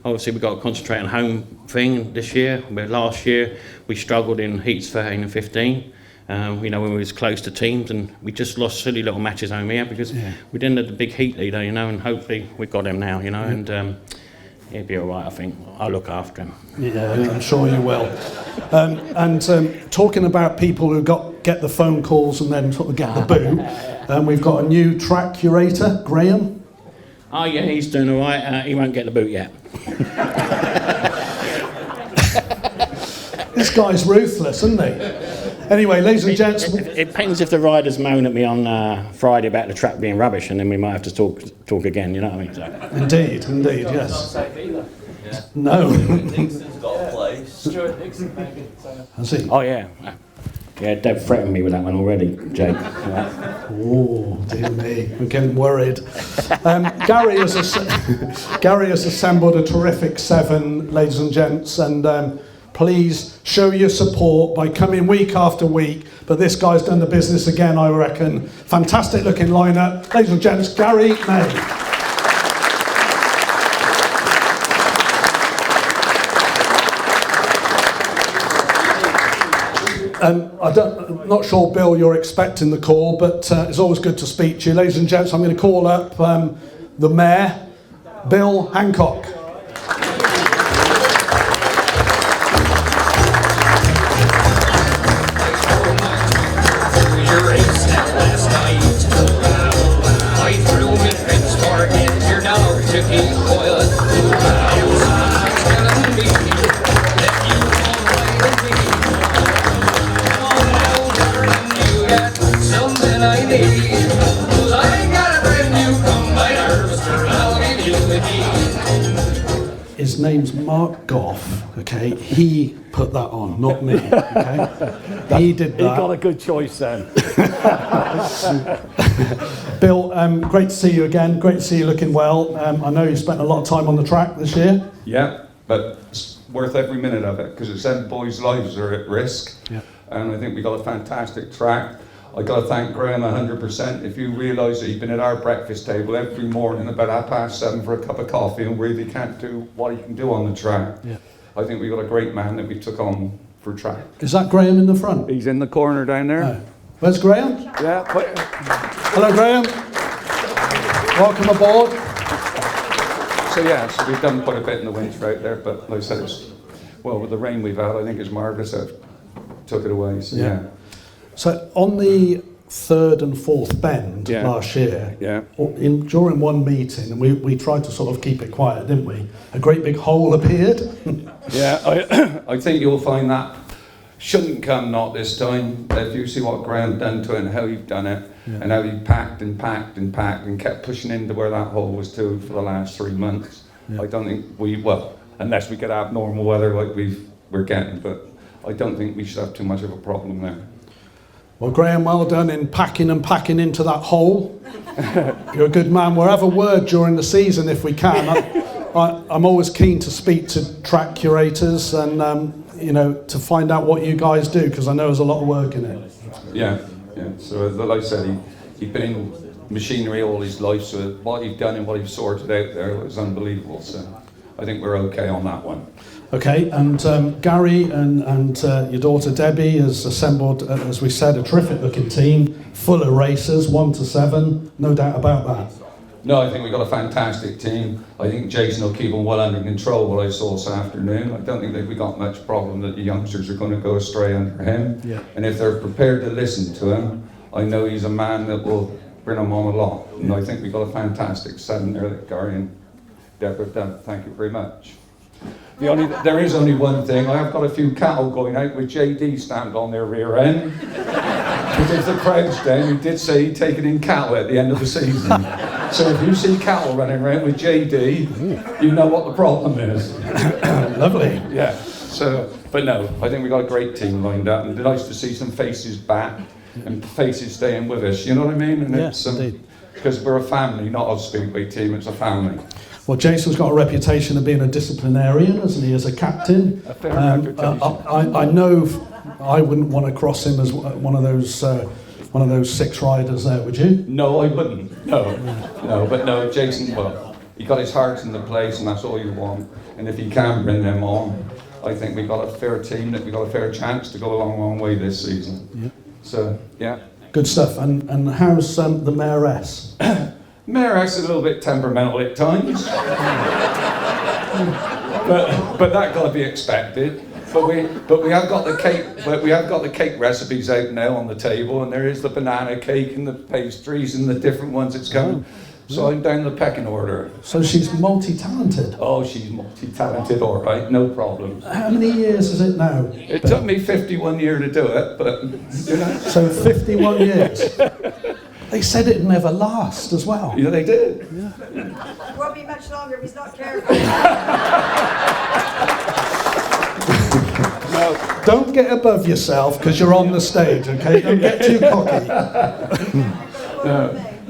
Obviously, we've got to concentrate on home thing this year. But last year, we struggled in heats 13 and 15. When we was close to teams, and we just lost silly little matches home here because we didn't have the big heat leader, and hopefully we've got him now, and he'll be all right, I think. I'll look after him. Yeah, I'm sure you will. Talking about people who get the phone calls and then sort of get the boot, we've got a new track curator, Graham. Oh yeah, he's doing all right. He won't get the boot yet. This guy's ruthless, isn't he? Anyway, ladies and gents... It depends if the riders moan at me on Friday about the track being rubbish, and then we might have to talk again, you know what I mean? So. Indeed, yes. No. Dixon's got a place. Stuart Dixon, maybe. Has he? Oh, yeah. Yeah, Deb threatened me with that one already, Jake. Oh, dear me, we're getting worried. Garry has assembled a terrific 7, ladies and gents, and please show your support by coming week after week. But this guy's done the business again, I reckon. Fantastic looking lineup. Ladies and gents, Garry May. I'm not sure, Bill, you're expecting the call, but it's always good to speak to you. Ladies and gents, I'm going to call up the Mayor, Bill Hancock. His name's Mark Goff, okay? He put that on, not me, okay? He did that. He got a good choice then. Bill, great to see you again. Great to see you looking well. I know you spent a lot of time on the track this year. Yeah, but it's worth every minute of it because it's them boys' lives are at risk. Yeah. And I think we got a fantastic track. I got to thank Graham 100%. If you realise that he's been at our breakfast table every morning about 7:30 for a cup of coffee and really can't do what he can do on the track. Yeah. I think we got a great man that we took on for track. Is that Graham in the front? He's in the corner down there. Oh. Where's Graham? Yeah. Hello, Graham. Welcome aboard. So we've done quite a bit in the winter out there, but like I said, with the rain we've had, I think it's marvellous that took it away. So yeah. So on the third and fourth bend last year, during one meeting, and we tried to sort of keep it quiet, didn't we? A great big hole appeared. I think you'll find that shouldn't come not this time. If you see what Graham done to it and how you've done it, and how he packed and packed and packed and kept pushing into where that hole was to for the last 3 months, I don't think unless we get abnormal weather like we're getting, but I don't think we should have too much of a problem there. Well, Graham, well done in packing and packing into that hole. You're a good man. We'll have a word during the season if we can. I'm always keen to speak to track curators and, to find out what you guys do, because I know there's a lot of work in it. Yeah. So, like I said, he's been in machinery all his life, so what he's done and what he's sorted out there is unbelievable. So, I think we're okay on that one. Okay, and Garry and your daughter Debbie has assembled, as we said, a terrific looking team, full of racers, 1 to 7, no doubt about that. No, I think we've got a fantastic team. I think Jason will keep them well under control, what I saw this afternoon. I don't think that we got much problem that the youngsters are going to go astray under him. Yeah. And if they're prepared to listen to him, I know he's a man that will bring them on a lot. And I think we've got a fantastic 7 there that Garry and Deborah have done. Thank you very much. There is only one thing. I have got a few cattle going out with JD stamped on their rear end. Because if the crowd's down, he did say he'd taken in cattle at the end of the season. So if you see cattle running around with JD, you know what the problem is. Lovely. Yeah. So, but no, I think we've got a great team lined up, and it's nice to see some faces back and faces staying with us. You know what I mean? And yes, indeed. Because we're a family, not a Speedway team. It's a family. Well, Jason's got a reputation of being a disciplinarian, hasn't he, as a captain? A fair reputation. I know I wouldn't want to cross him as one of those 6 riders there, would you? No, I wouldn't. No, Jason, he got his heart in the place, and that's all you want. And if he can bring them on, I think we've got a fair team, that we've got a fair chance to go a long, long way this season. Yeah. So, yeah. Good stuff. And how's the Mayoress? Mayoress is a little bit temperamental at times, but that got to be expected. But we have got the cake. But we have got the cake recipes out now on the table, and there is the banana cake and the pastries and the different ones that's coming. So I'm down the pecking order. So she's multi-talented. Oh, she's multi-talented, all right, no problem. How many years is it now? It took me 51 years to do it, but So 51 years. They said it'd never last as well. Yeah, they did. Yeah. It won't be much longer if he's not careful. No, don't get above yourself because you're on the stage, okay? Don't get too cocky.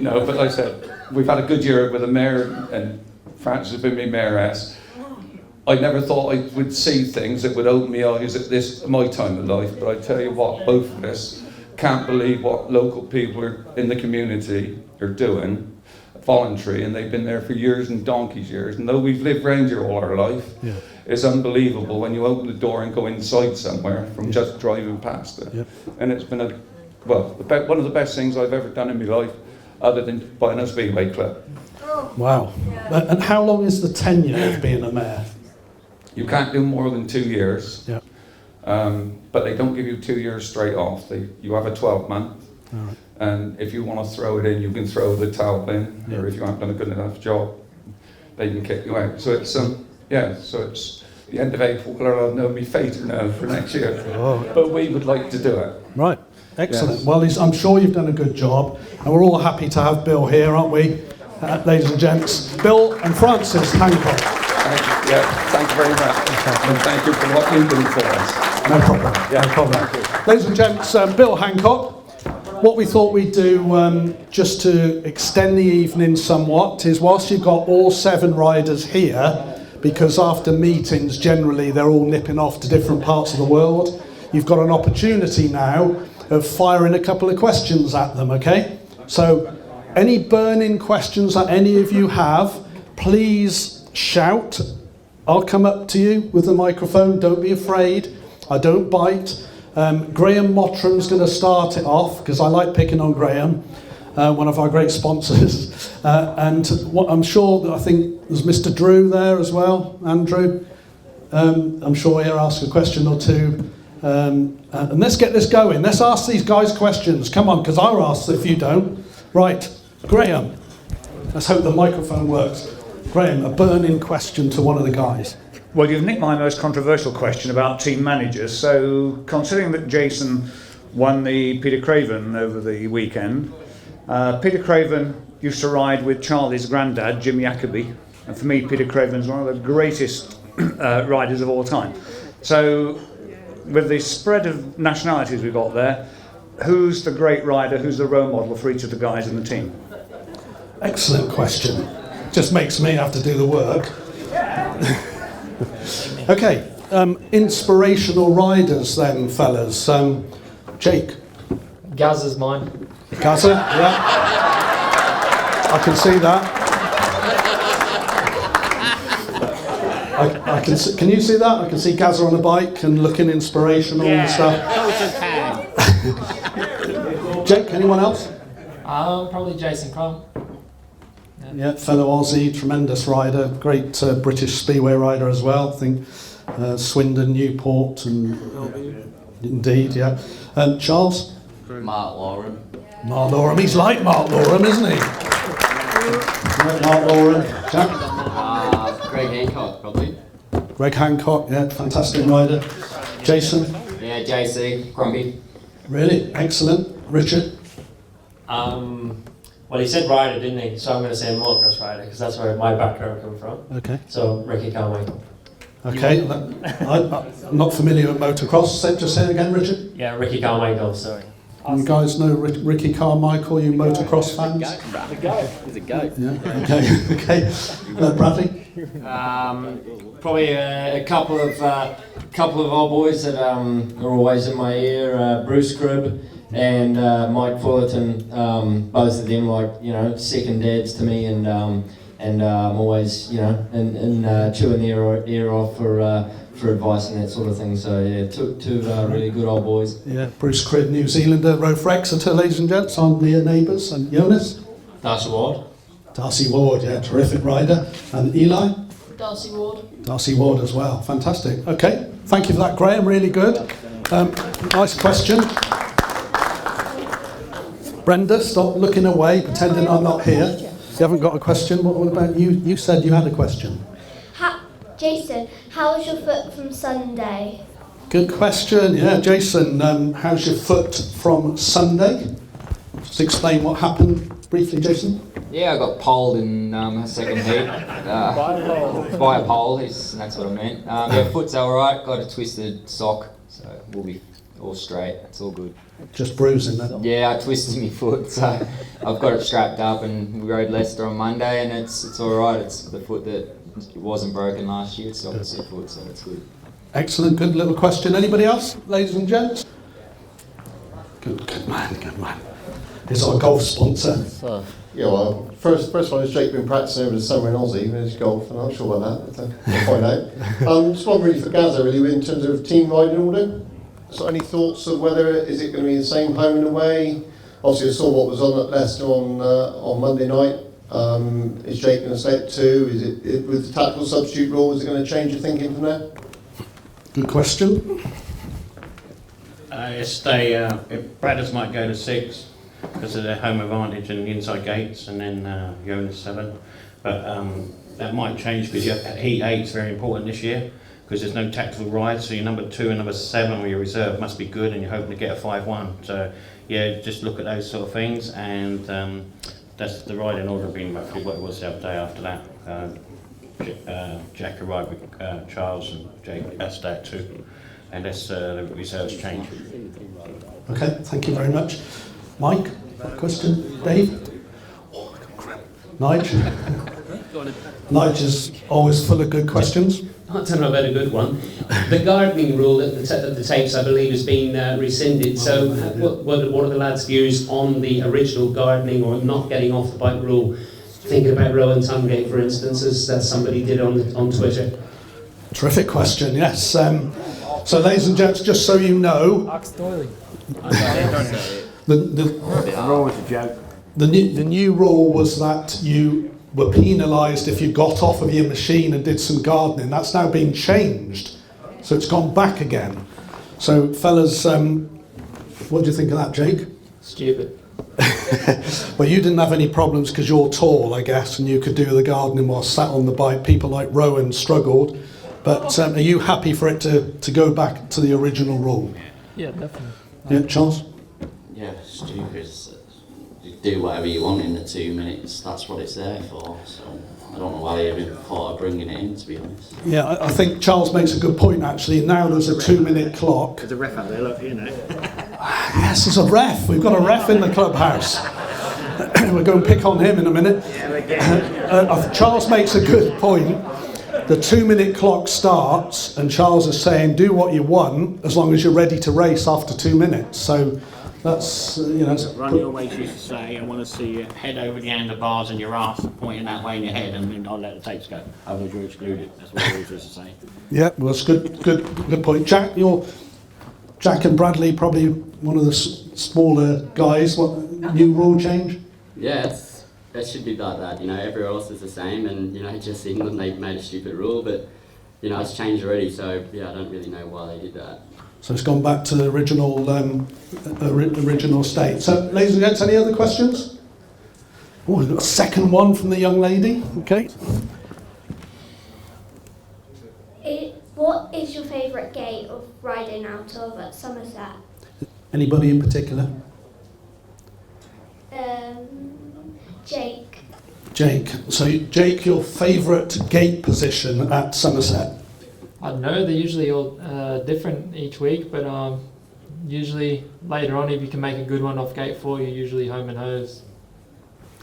No, but like I said, we've had a good year with the mayor, and Frances has been my mayoress. I never thought I would see things that would open my eyes at my time of life, but I tell you what, both of us can't believe what local people in the community are doing, voluntary, and they've been there for years and donkey's years, and though we've lived around here all our life, it's unbelievable when you open the door and go inside somewhere from just driving past it. And it's been one of the best things I've ever done in my life, other than buying a Speedway club. Wow. And how long is the tenure of being a mayor? You can't do more than 2 years. Yeah. But they don't give you 2 years straight off. You have a 12-month. All right. And if you want to throw it in, you can throw the towel in. Or if you haven't done a good enough job, they can kick you out. So it's so it's the end of April. I'll know me fate now for next year. But we would like to do it. Right. Excellent. Yes. Well, I'm sure you've done a good job, and we're all happy to have Bill here, aren't we, ladies and gents? Bill and Francis Hancock. Thank you very much. And thank you for what you do for us. No problem. No problem. Ladies and gents, Bill Hancock. What we thought we'd do, just to extend the evening somewhat, is whilst you've got all 7 riders here, because after meetings generally they're all nipping off to different parts of the world, you've got an opportunity now of firing a couple of questions at them, okay? So any burning questions that any of you have, please shout. I'll come up to you with the microphone, don't be afraid, I don't bite. Graham Mottram's going to start it off, because I like picking on Graham, one of our great sponsors. And what I'm sure that I think there's Mr. Drew there as well, Andrew. I'm sure he'll ask a question or two. And let's get this going. Let's ask these guys questions. Come on, because I'll ask if you don't. Right, Graham. Let's hope the microphone works. Graham, a burning question to one of the guys. Well, you've nicked my most controversial question about team managers. So, considering that Jason won the Peter Craven over the weekend, Peter Craven used to ride with Charlie's granddad, Jim Jacoby. And for me, Peter Craven's one of the greatest riders of all time. So, with the spread of nationalities we've got there, who's the great rider, who's the role model for each of the guys in the team? Excellent question. Just makes me have to do the work. Okay, inspirational riders then, fellas. Jake. Gazza's mine. Gazza, yeah. I can see that. I can see, can you see that? I can see Gazza on a bike and looking inspirational and stuff. Jake, anyone else? Probably Jason Crump. Yeah, fellow Aussie, tremendous rider, great British Speedway rider as well. I think Swindon, Newport, and indeed, yeah. Charles? Mark Loram. Mark Loram, he's like Mark Loram, isn't he? Yeah, Mark Loram. Jack? Greg Hancock, probably. Greg Hancock, yeah, fantastic rider. Jason? Yeah, JC, Crumpy. Really? Excellent. Richard? Well, he said rider, didn't he? So I'm going to say motocross rider, because that's where my background comes from. Okay. So, Ricky Carmichael. Okay, I'm not familiar with motocross. Just say it again, Richard. Yeah, Ricky Carmichael, sorry. You guys know Ricky Carmichael, you motocross fans? He's a goat. Yeah, okay, okay. Bradley? Probably a couple of old boys that are always in my ear. Bruce Cribb and Mike Fullerton. Both of them second dads to me, and I'm always and chewing their ear off for advice and that sort of thing. So yeah, two really good old boys. Yeah, Bruce Cribb, New Zealander, rode for Exeter, ladies and gents, on near neighbours. And Jonas? Darcy Ward. Darcy Ward, yeah, terrific rider. And Eli? Darcy Ward. Darcy Ward as well, fantastic. Okay, thank you for that, Graham, really good. Nice question. Brenda, stop looking away, pretending I'm not here. You haven't got a question? What about you? You said you had a question. Jason, how was your foot from Sunday? Good question. Yeah, Jason, how's your foot from Sunday? Just explain what happened briefly, Jason. Yeah, I got poled in the second heat. By a pole, that's what I meant. Yeah, foot's alright, got a twisted sock, so we'll be all straight, it's all good. Just bruising that? Yeah, I twisted my foot, so I've got it strapped up, and we rode Leicester on Monday, and it's alright. It's the foot that it wasn't broken last year. It's obviously foot, so it's good. Excellent, good little question. Anybody else, ladies and gents? Good man, good man. He's our golf sponsor. Yeah, well, first one is Jake been practicing over the summer in Aussie with his golf, and I'm not sure about that, but we'll find out. Just one really for Gaza, really, in terms of team riding order. So any thoughts of whether is it going to be the same home and away? Obviously, I saw what was on at Leicester on Monday night. Is Jake going to stay at 2? Is it with the tactical substitute rule? Is it going to change your thinking from there? Good question. If Bradders might go to 6 because of their home advantage and the inside gates, and then Yona's 7. But that might change because Heat 8 is very important this year because there's no tactical ride. So your number 2 and number 7 or your reserve must be good, and you're hoping to get a 5-1. So yeah, just look at those sort of things, and that's the riding order being roughly what it was the other day after that. Jack arrived with Charles and Jake stay at 2, unless the reserves change. Okay, thank you very much. Mike, question? Dave? Oh, crap. Nigel? Nigel is always full of good questions. I don't know about a good one. The gardening rule at the tapes, I believe, has been rescinded. So what are the lads' views on the original gardening or not getting off the bike rule? Thinking about Rowan Tungate, for instance, as somebody did on Twitter. Terrific question, yes. So ladies and gents, just so you know... Ask Doyle. The new rule was that you were penalised if you got off of your machine and did some gardening. That's now been changed, so it's gone back again. So fellas, what do you think of that, Jake? Stupid. Well, you didn't have any problems because you're tall, I guess, and you could do the gardening while sat on the bike. People like Rowan struggled. But are you happy for it to go back to the original rule? Yeah, definitely. Yeah, Charles? Yeah, stupid. You do whatever you want in the 2 minutes. That's what it's there for. So I don't know why they even thought of bringing it in, to be honest. Yeah, I think Charles makes a good point, actually. Now there's a 2-minute clock. There's a ref out there, look, you know. Yes, there's a ref. We've got a ref in the clubhouse. We're going to pick on him in a minute. Charles makes a good point. The 2-minute clock starts, and Charles is saying, do what you want as long as you're ready to race after 2 minutes. So that's, Ronnie always used to say, I want to see your head over the handlebars and your arse pointing that way in your head, and then I'll let the tapes go. Otherwise you're excluded. That's what he always used to say. Yeah, well, that's good point. Jack and Bradley, probably one of the smaller guys. What new rule change? Yeah, that should be like that. Everywhere else is the same, and just England, they've made a stupid rule, but it's changed already. So yeah, I don't really know why they did that. So it's gone back to the original state. So, ladies and gents, any other questions? Oh, we've got a second one from the young lady. Okay. What is your favourite gate of riding out of at Somerset? Anybody in particular? Jake. Jake. So, Jake, your favourite gate position at Somerset? I don't know, they're usually all different each week, but usually later on, if you can make a good one off gate 4, you're usually home and hose.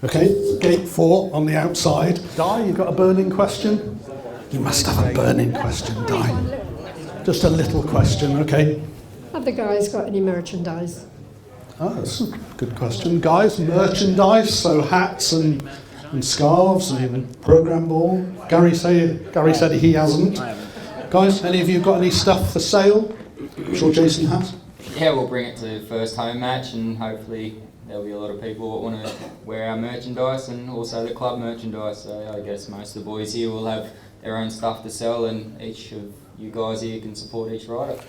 Okay, gate 4 on the outside. Di, you got a burning question? You must have a burning question, Di. Just a little question, okay. Have the guys got any merchandise? Oh, that's a good question. Guys, merchandise, so hats and scarves and even programme ball. Garry said he hasn't. Guys, any of you got any stuff for sale? I'm sure Jason has. Yeah, we'll bring it to the first home match, and hopefully there'll be a lot of people that want to wear our merchandise and also the club merchandise. So I guess most of the boys here will have their own stuff to sell, and each of you guys here can support each rider.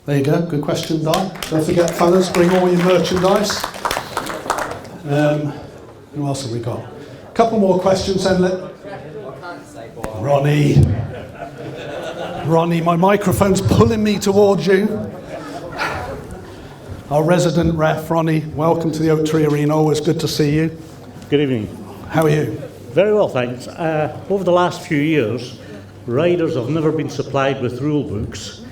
There you go, good question, Di. Don't forget, fellas, bring all your merchandise. Who else have we got? A couple more questions then. Ronnie, my microphone's pulling me towards you. Our resident ref, Ronnie, welcome to the Oak Tree Arena. Always good to see you. Good evening. How are you? Very well, thanks. Over the last few years, riders have never been supplied with rule books.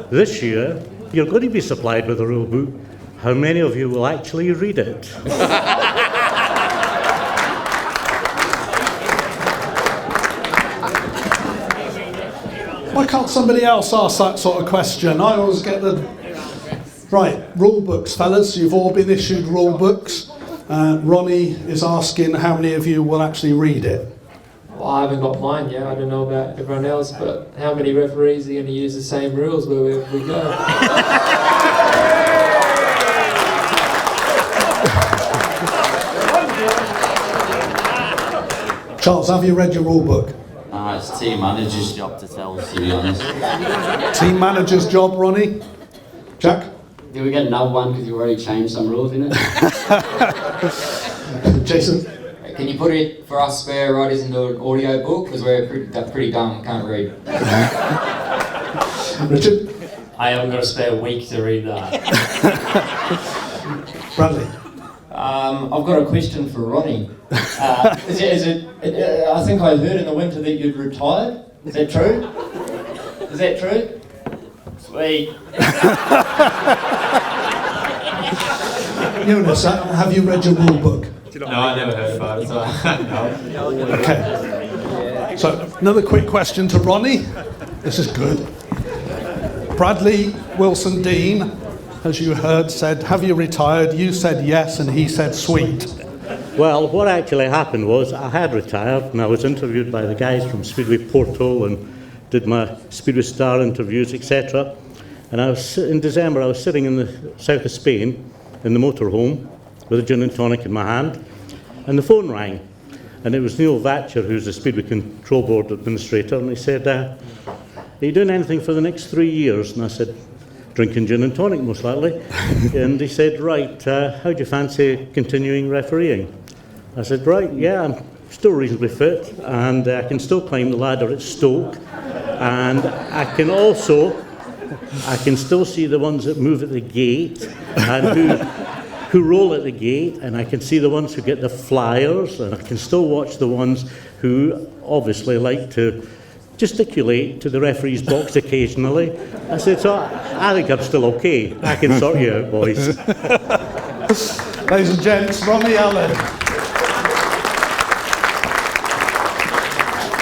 This year, you're going to be supplied with a rule book. How many of you will actually read it? Why can't somebody else ask that sort of question? I always get the... Right, rule books, fellas. You've all been issued rule books. Ronnie is asking how many of you will actually read it. Well, I haven't got mine yet. I don't know about everyone else, but how many referees are going to use the same rules wherever we go? Charles, have you read your rule book? It's team manager's job to tell us, to be honest. Team manager's job, Ronnie? Jack? Did we get another one because you already changed some rules in it? Jason? Can you put it for us spare writers into an audio book? Because we're pretty dumb, can't read. Richard? I haven't got a spare week to read that. Bradley? I've got a question for Ronnie. Is it? I think I heard in the winter that you'd retired. Is that true? Is that true? Sweet. Eunice, have you read your rule book? No, I never heard about it. So no. Okay. So another quick question to Ronnie. This is good. Bradley Wilson Dean, as you heard, said, have you retired? You said yes, and he said sweet. Well, what actually happened was I had retired and I was interviewed by the guys from Speedway Portal and did my Speedway Star interviews, etc. And in December I was sitting in the south of Spain in the motorhome with a gin and tonic in my hand, and the phone rang. And it was Neil Vatcher, who's the Speedway Control Board Administrator, and he said, are you doing anything for the next 3 years? And I said, drinking gin and tonic, most likely. And he said, right, how do you fancy continuing refereeing? I said, right, yeah, I'm still reasonably fit, and I can still climb the ladder at Stoke, and I can still see the ones that move at the gate, and who roll at the gate, and I can see the ones who get the flyers, and I can still watch the ones who obviously like to gesticulate to the referee's box occasionally. I said, so I think I'm still okay. I can sort you out, boys. Ladies and gents, Ronnie Allen.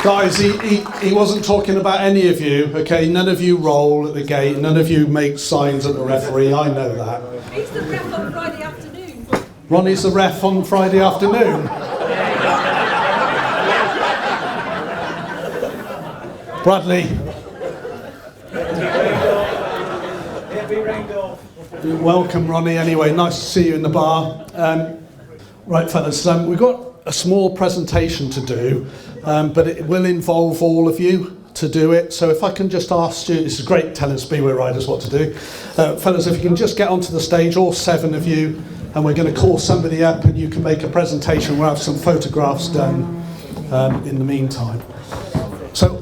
Guys, he wasn't talking about any of you, okay? None of you roll at the gate, none of you make signs at the referee, I know that. He's the ref on Friday afternoon. Ronnie's the ref on Friday afternoon. Bradley. Welcome, Ronnie, anyway. Nice to see you in the bar. Right, fellas, we've got a small presentation to do, but it will involve all of you to do it. So if I can just ask you, this is great telling Speedway riders what to do. Fellas, if you can just get onto the stage, all 7 of you, and we're going to call somebody up and you can make a presentation. We'll have some photographs done in the meantime. So,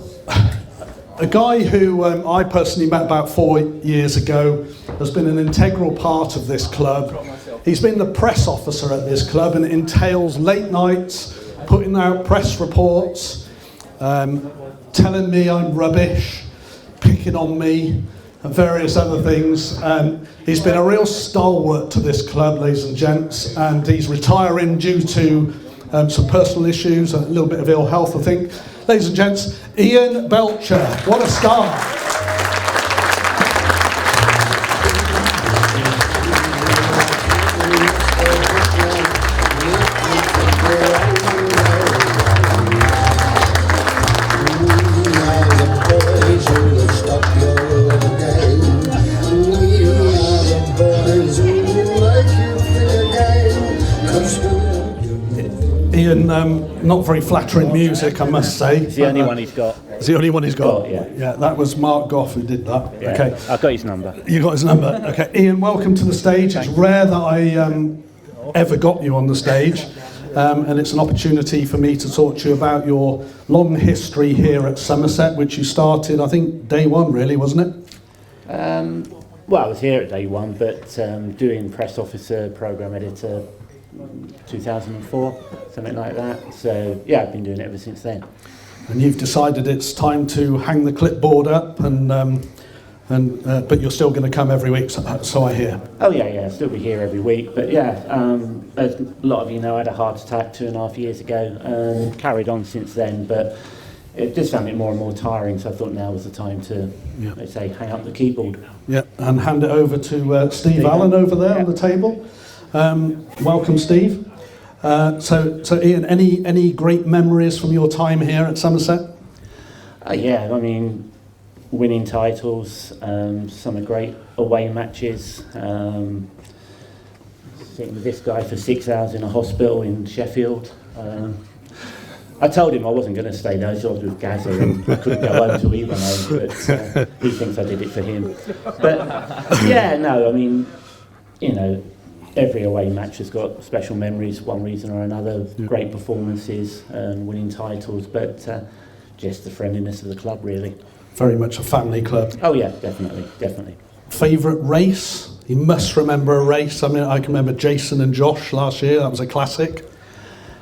a guy who I personally met about 4 years ago has been an integral part of this club. He's been the press officer at this club, and it entails late nights, putting out press reports, telling me I'm rubbish, picking on me, and various other things. He's been a real stalwart to this club, ladies and gents, and he's retiring due to some personal issues, a little bit of ill health, I think. Ladies and gents, Ian Belcher. What a start. Ian, not very flattering music, I must say. It's the only one he's got. It's the only one he's got? Yeah. Yeah, that was Mark Goff who did that. Yeah. Okay. I've got his number. You got his number? Okay. Ian, welcome to the stage. It's rare that I ever got you on the stage, and it's an opportunity for me to talk to you about your long history here at Somerset, which you started, I think, day one, really, wasn't it? Well, I was here at day one, but doing press officer, programme editor, 2004, something like that. So yeah, I've been doing it ever since then. And you've decided it's time to hang the clipboard up, but you're still going to come every week, so I hear. Oh yeah, I'll still be here every week. But yeah, as a lot of you know, I had a heart attack 2.5 years ago. Carried on since then, but it just found it more and more tiring, so I thought now was the time to, let's say, hang up the keyboard. Yeah, and hand it over to Steve Allen over there on the table. Welcome, Steve. So Ian, any great memories from your time here at Somerset? Yeah, I mean, winning titles, some great away matches. Sitting with this guy for 6 hours in a hospital in Sheffield. I told him I wasn't going to stay there, so I was with Gaza and I couldn't go home till he went home, but he thinks I did it for him. But yeah, no, I mean, you know, every away match has got special memories, one reason or another, great performances and winning titles, but just the friendliness of the club, really. Very much a family club. Oh yeah, definitely. Favourite race? You must remember a race. I mean, I can remember Jason and Josh last year, that was a classic.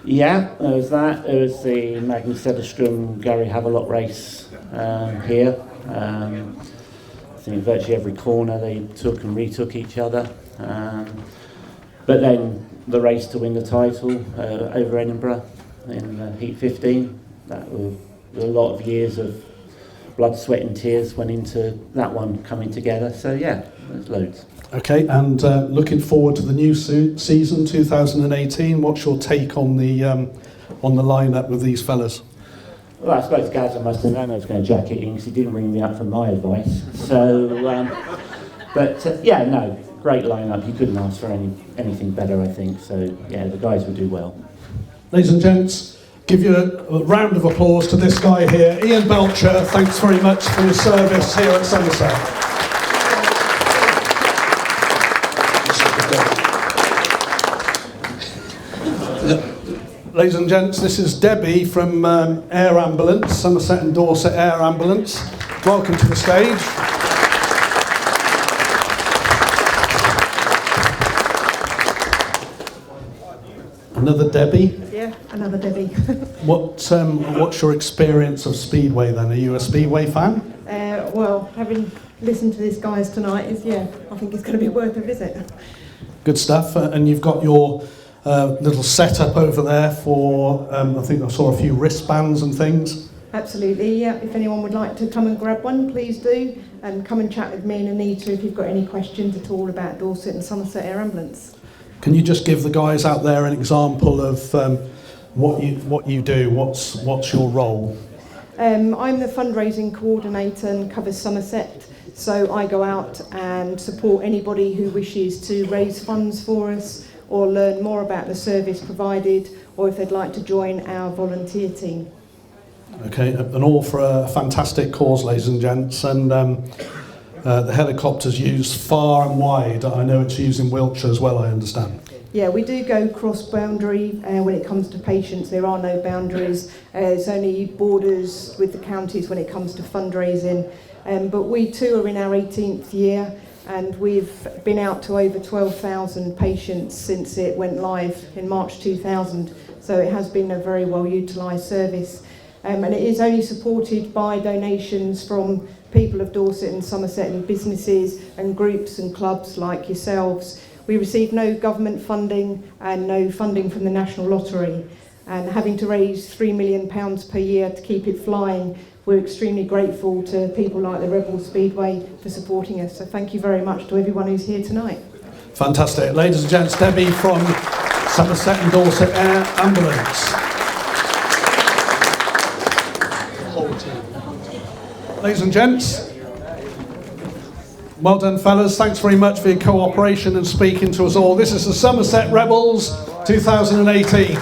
Yeah, there was that. There was the Magnus Cederström Garry Havelock race here. I think virtually every corner they took and retook each other. But then the race to win the title over Edinburgh in Heat 15, that was a lot of years of blood, sweat and tears went into that one coming together. So yeah, there's loads. Okay, and looking forward to the new season, 2018. What's your take on the lineup with these fellas? Well, I suppose Gaza must have known I was going to jack it in because he didn't ring me up for my advice. So, yeah, no, great lineup. You couldn't ask for anything better, I think. So, yeah, the guys will do well. Ladies and gents, give you a round of applause to this guy here, Ian Belcher. Thanks very much for your service here at Somerset. Ladies and gents, this is Debbie from Air Ambulance, Somerset and Dorset Air Ambulance. Welcome to the stage. Another Debbie? Yeah, another Debbie. What's your experience of Speedway then? Are you a Speedway fan? Well, having listened to these guys tonight, I think it's going to be worth a visit. Good stuff. And you've got your little setup over there for, I think I saw a few wristbands and things. Absolutely, yeah. If anyone would like to come and grab one, please do. And come and chat with me and Anita if you've got any questions at all about Dorset and Somerset Air Ambulance. Can you just give the guys out there an example of what you do? What's your role? I'm the fundraising coordinator and covers Somerset. So I go out and support anybody who wishes to raise funds for us or learn more about the service provided, or if they'd like to join our volunteer team. Okay, and all for a fantastic cause, ladies and gents. And the helicopter's used far and wide. I know it's used in Wiltshire as well, I understand. Yeah, we do go cross-boundary when it comes to patients. There are no boundaries. There's only borders with the counties when it comes to fundraising. But we too are in our 18th year, and we've been out to over 12,000 patients since it went live in March 2000. So it has been a very well utilised service. And it is only supported by donations from people of Dorset and Somerset and businesses and groups and clubs like yourselves. We receive no government funding and no funding from the National Lottery. And having to raise £3 million per year to keep it flying, we're extremely grateful to people like the Rebels Speedway for supporting us. So thank you very much to everyone who's here tonight. Fantastic. Ladies and gents, Debbie from Somerset and Dorset Air Ambulance. Ladies and gents, well done fellas, thanks very much for your cooperation and speaking to us all. This is the Somerset Rebels 2018.